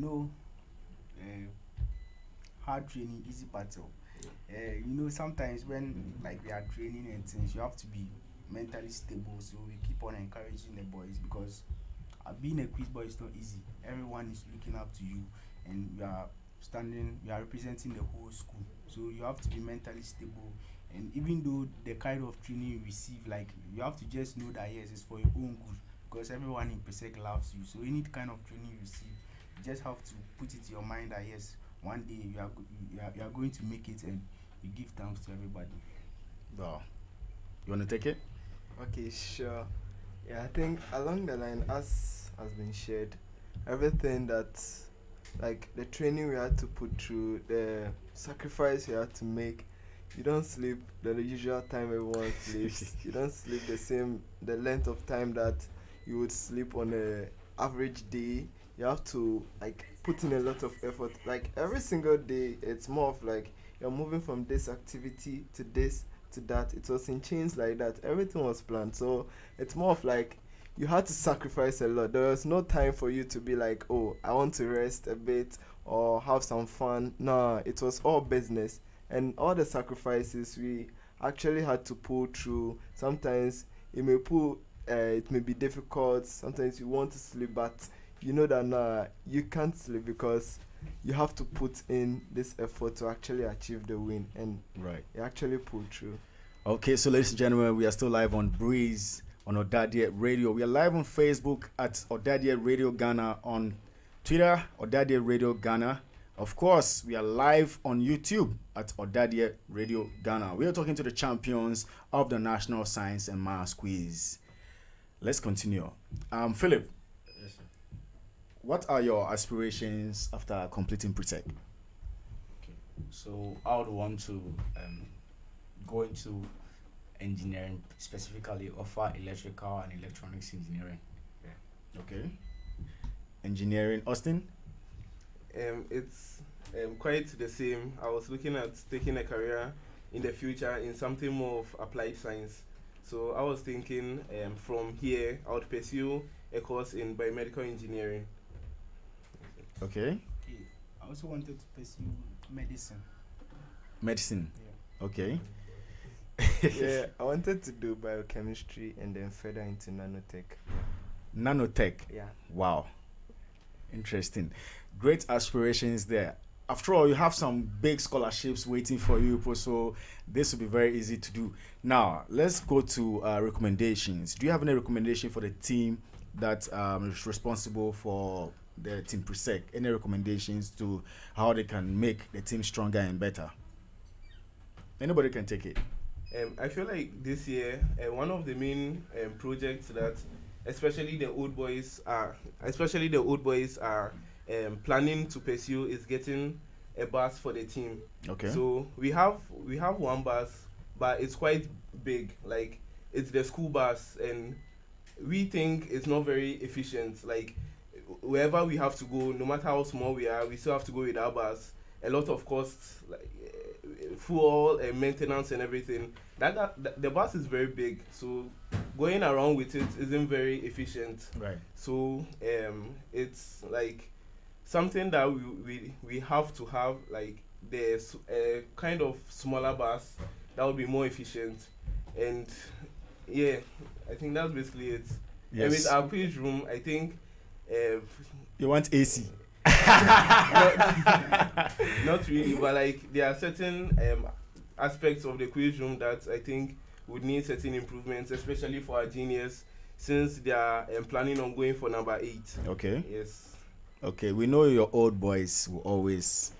Hard training, easy battle. Sometimes when like we are training and things, you have to be mentally stable. So we keep on encouraging the boys, because being a quiz boy is not easy. Everyone is looking up to you, and you are representing the whole school. So you have to be mentally stable. And even though the kind of training you receive, like, you have to just know that yes, it's for your own good, because everyone in Presec loves you. So any kind of training you receive, you just have to put it in your mind that yes, one day you are going to make it, and you give thanks to everybody. Wow. You want to take it? Okay, sure. Yeah, I think along the line, as has been shared, everything that, like the training we had to put through, the sacrifice we had to make. You don't sleep the usual time everyone sleeps. You don't sleep the length of time that you would sleep on a average day. You have to like put in a lot of effort. Like every single day, it's more of like you're moving from this activity to this to that. It was in chains like that. Everything was planned. So it's more of like you had to sacrifice a lot. There was no time for you to be like, oh, I want to rest a bit or have some fun. No, it was all business. And all the sacrifices we actually had to pull through. Sometimes it may be difficult. Sometimes you want to sleep, but you know that you can't sleep because you have to put in this effort to actually achieve the win, and right, you actually pull through. Okay, so ladies and gentlemen, we are still live on Breeze on Ɔdadeɛ Radio. We are live on Facebook at Ɔdadeɛ Radio Ghana, on Twitter, Ɔdadeɛ Radio Ghana. Of course, we are live on YouTube at Ɔdadeɛ Radio Ghana. We are talking to the champions of the National Science and Maths Quiz. Let's continue. Philip, Yes, sir. what are your aspirations after completing Presec? So I would want to go into engineering, specifically offer electrical and electronics engineering. Yeah. Okay. Engineering, Austin? It's quite the same. I was looking at taking a career in the future in something more of applied science. So I was thinking from here I would pursue a course in biomedical engineering. Okay. I also wanted to pursue medicine. Medicine. Yeah. Okay. Yeah, I wanted to do biochemistry and then further into nanotech. Nanotech. Yeah. Wow. Interesting. Great aspirations there. After all, you have some big scholarships waiting for you, so this will be very easy to do. Now, let's go to recommendations. Do you have any recommendation for the team that is responsible for the team Presec? Any recommendations to how they can make the team stronger and better? Anybody can take it. I feel like this year one of the main projects that especially the old boys are planning to pursue is getting a bus for the team. Okay. So we have one bus, but it's quite big. Like it's the school bus, and we think it's not very efficient. Like wherever we have to go, no matter how small we are, we still have to go with our bus. A lot of costs, like fuel and maintenance and everything. The bus is very big, so going around with it isn't very efficient. Right. So it's like something that we have to have, like there's a kind of smaller bus that would be more efficient. And yeah, I think that's basically it. Yes. And with our quiz room, I think you want AC. not really, but like there are certain aspects of the quiz room that I think would need certain improvements, especially for our juniors, since they are planning on going for number 8. Okay. Yes. Okay, we know your old boys will always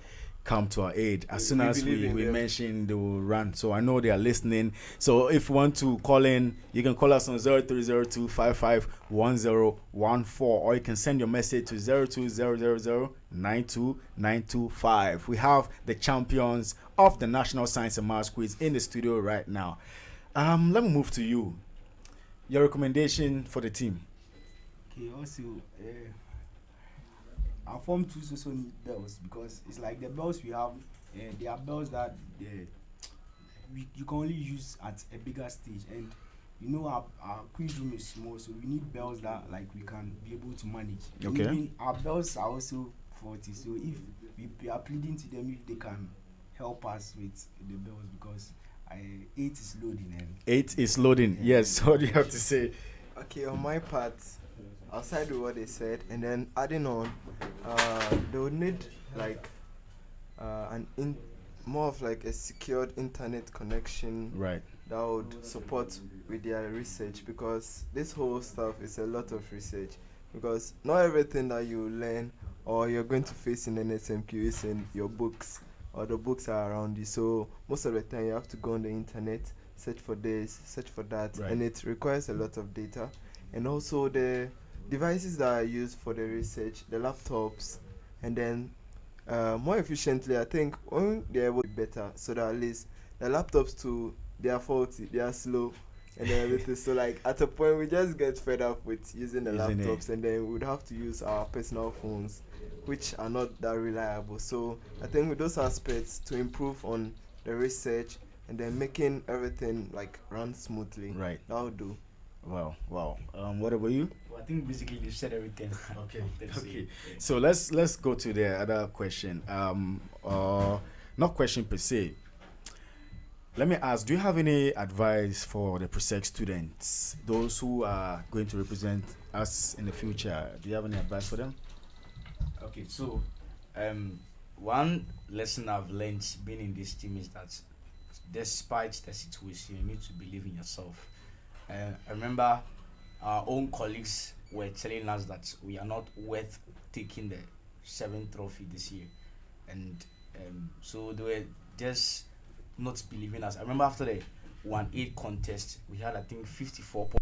come to our aid. As soon as we mention, they will run. So I know they are listening. So if you want to call in, you can call us on 0302551014, or you can send your message to 02000929225. We have the champions of the National Science and Maths Quiz in the studio right now. Let me move to you. Your recommendation for the team. Okay, also, our form 2 also need bells, because it's like the bells we have, they are bells that you can only use at a bigger stage, and you know our quiz room is small, so we need bells that like we can be able to manage. Okay. Even our bells are also 40, so if we are pleading to them if they can help us with the bells, because 8 is loading. And 8 is loading. Yes. What do you have to say? Okay, on my part, outside of what they said, and then adding on, they would need like more of like a secured internet connection, right, that would support with their research, because this whole stuff is a lot of research, because not everything that you learn or you're going to face in Nsmq is in your books, or the books are around you. So most of the time you have to go on the internet, search for this, search for that, right, and it requires a lot of data. And also the devices that are used for the research, the laptops, and then more efficiently, I think when they're able to be better, so that at least the laptops too, they are faulty, they are slow, and then everything. So like at a point we just get fed up with using the laptops, and then we would have to use our personal phones, which are not that reliable. So I think with those aspects, to improve on the research and then making everything like run smoothly, right, that would do. Wow. What about you? Well, I think basically you said everything. Okay. So let's go to the other question. Not question per se. Let me ask, do you have any advice for the Presec students, those who are going to represent us in the future? Do you have any advice for them? Okay, so One lesson I've learned being in this team is that despite the situation, you need to believe in yourself. I remember our own colleagues were telling us that we are not worth taking the 7th trophy this year, and so they were just not believing us. I remember after the 1-8 contest, we had I think 54 points.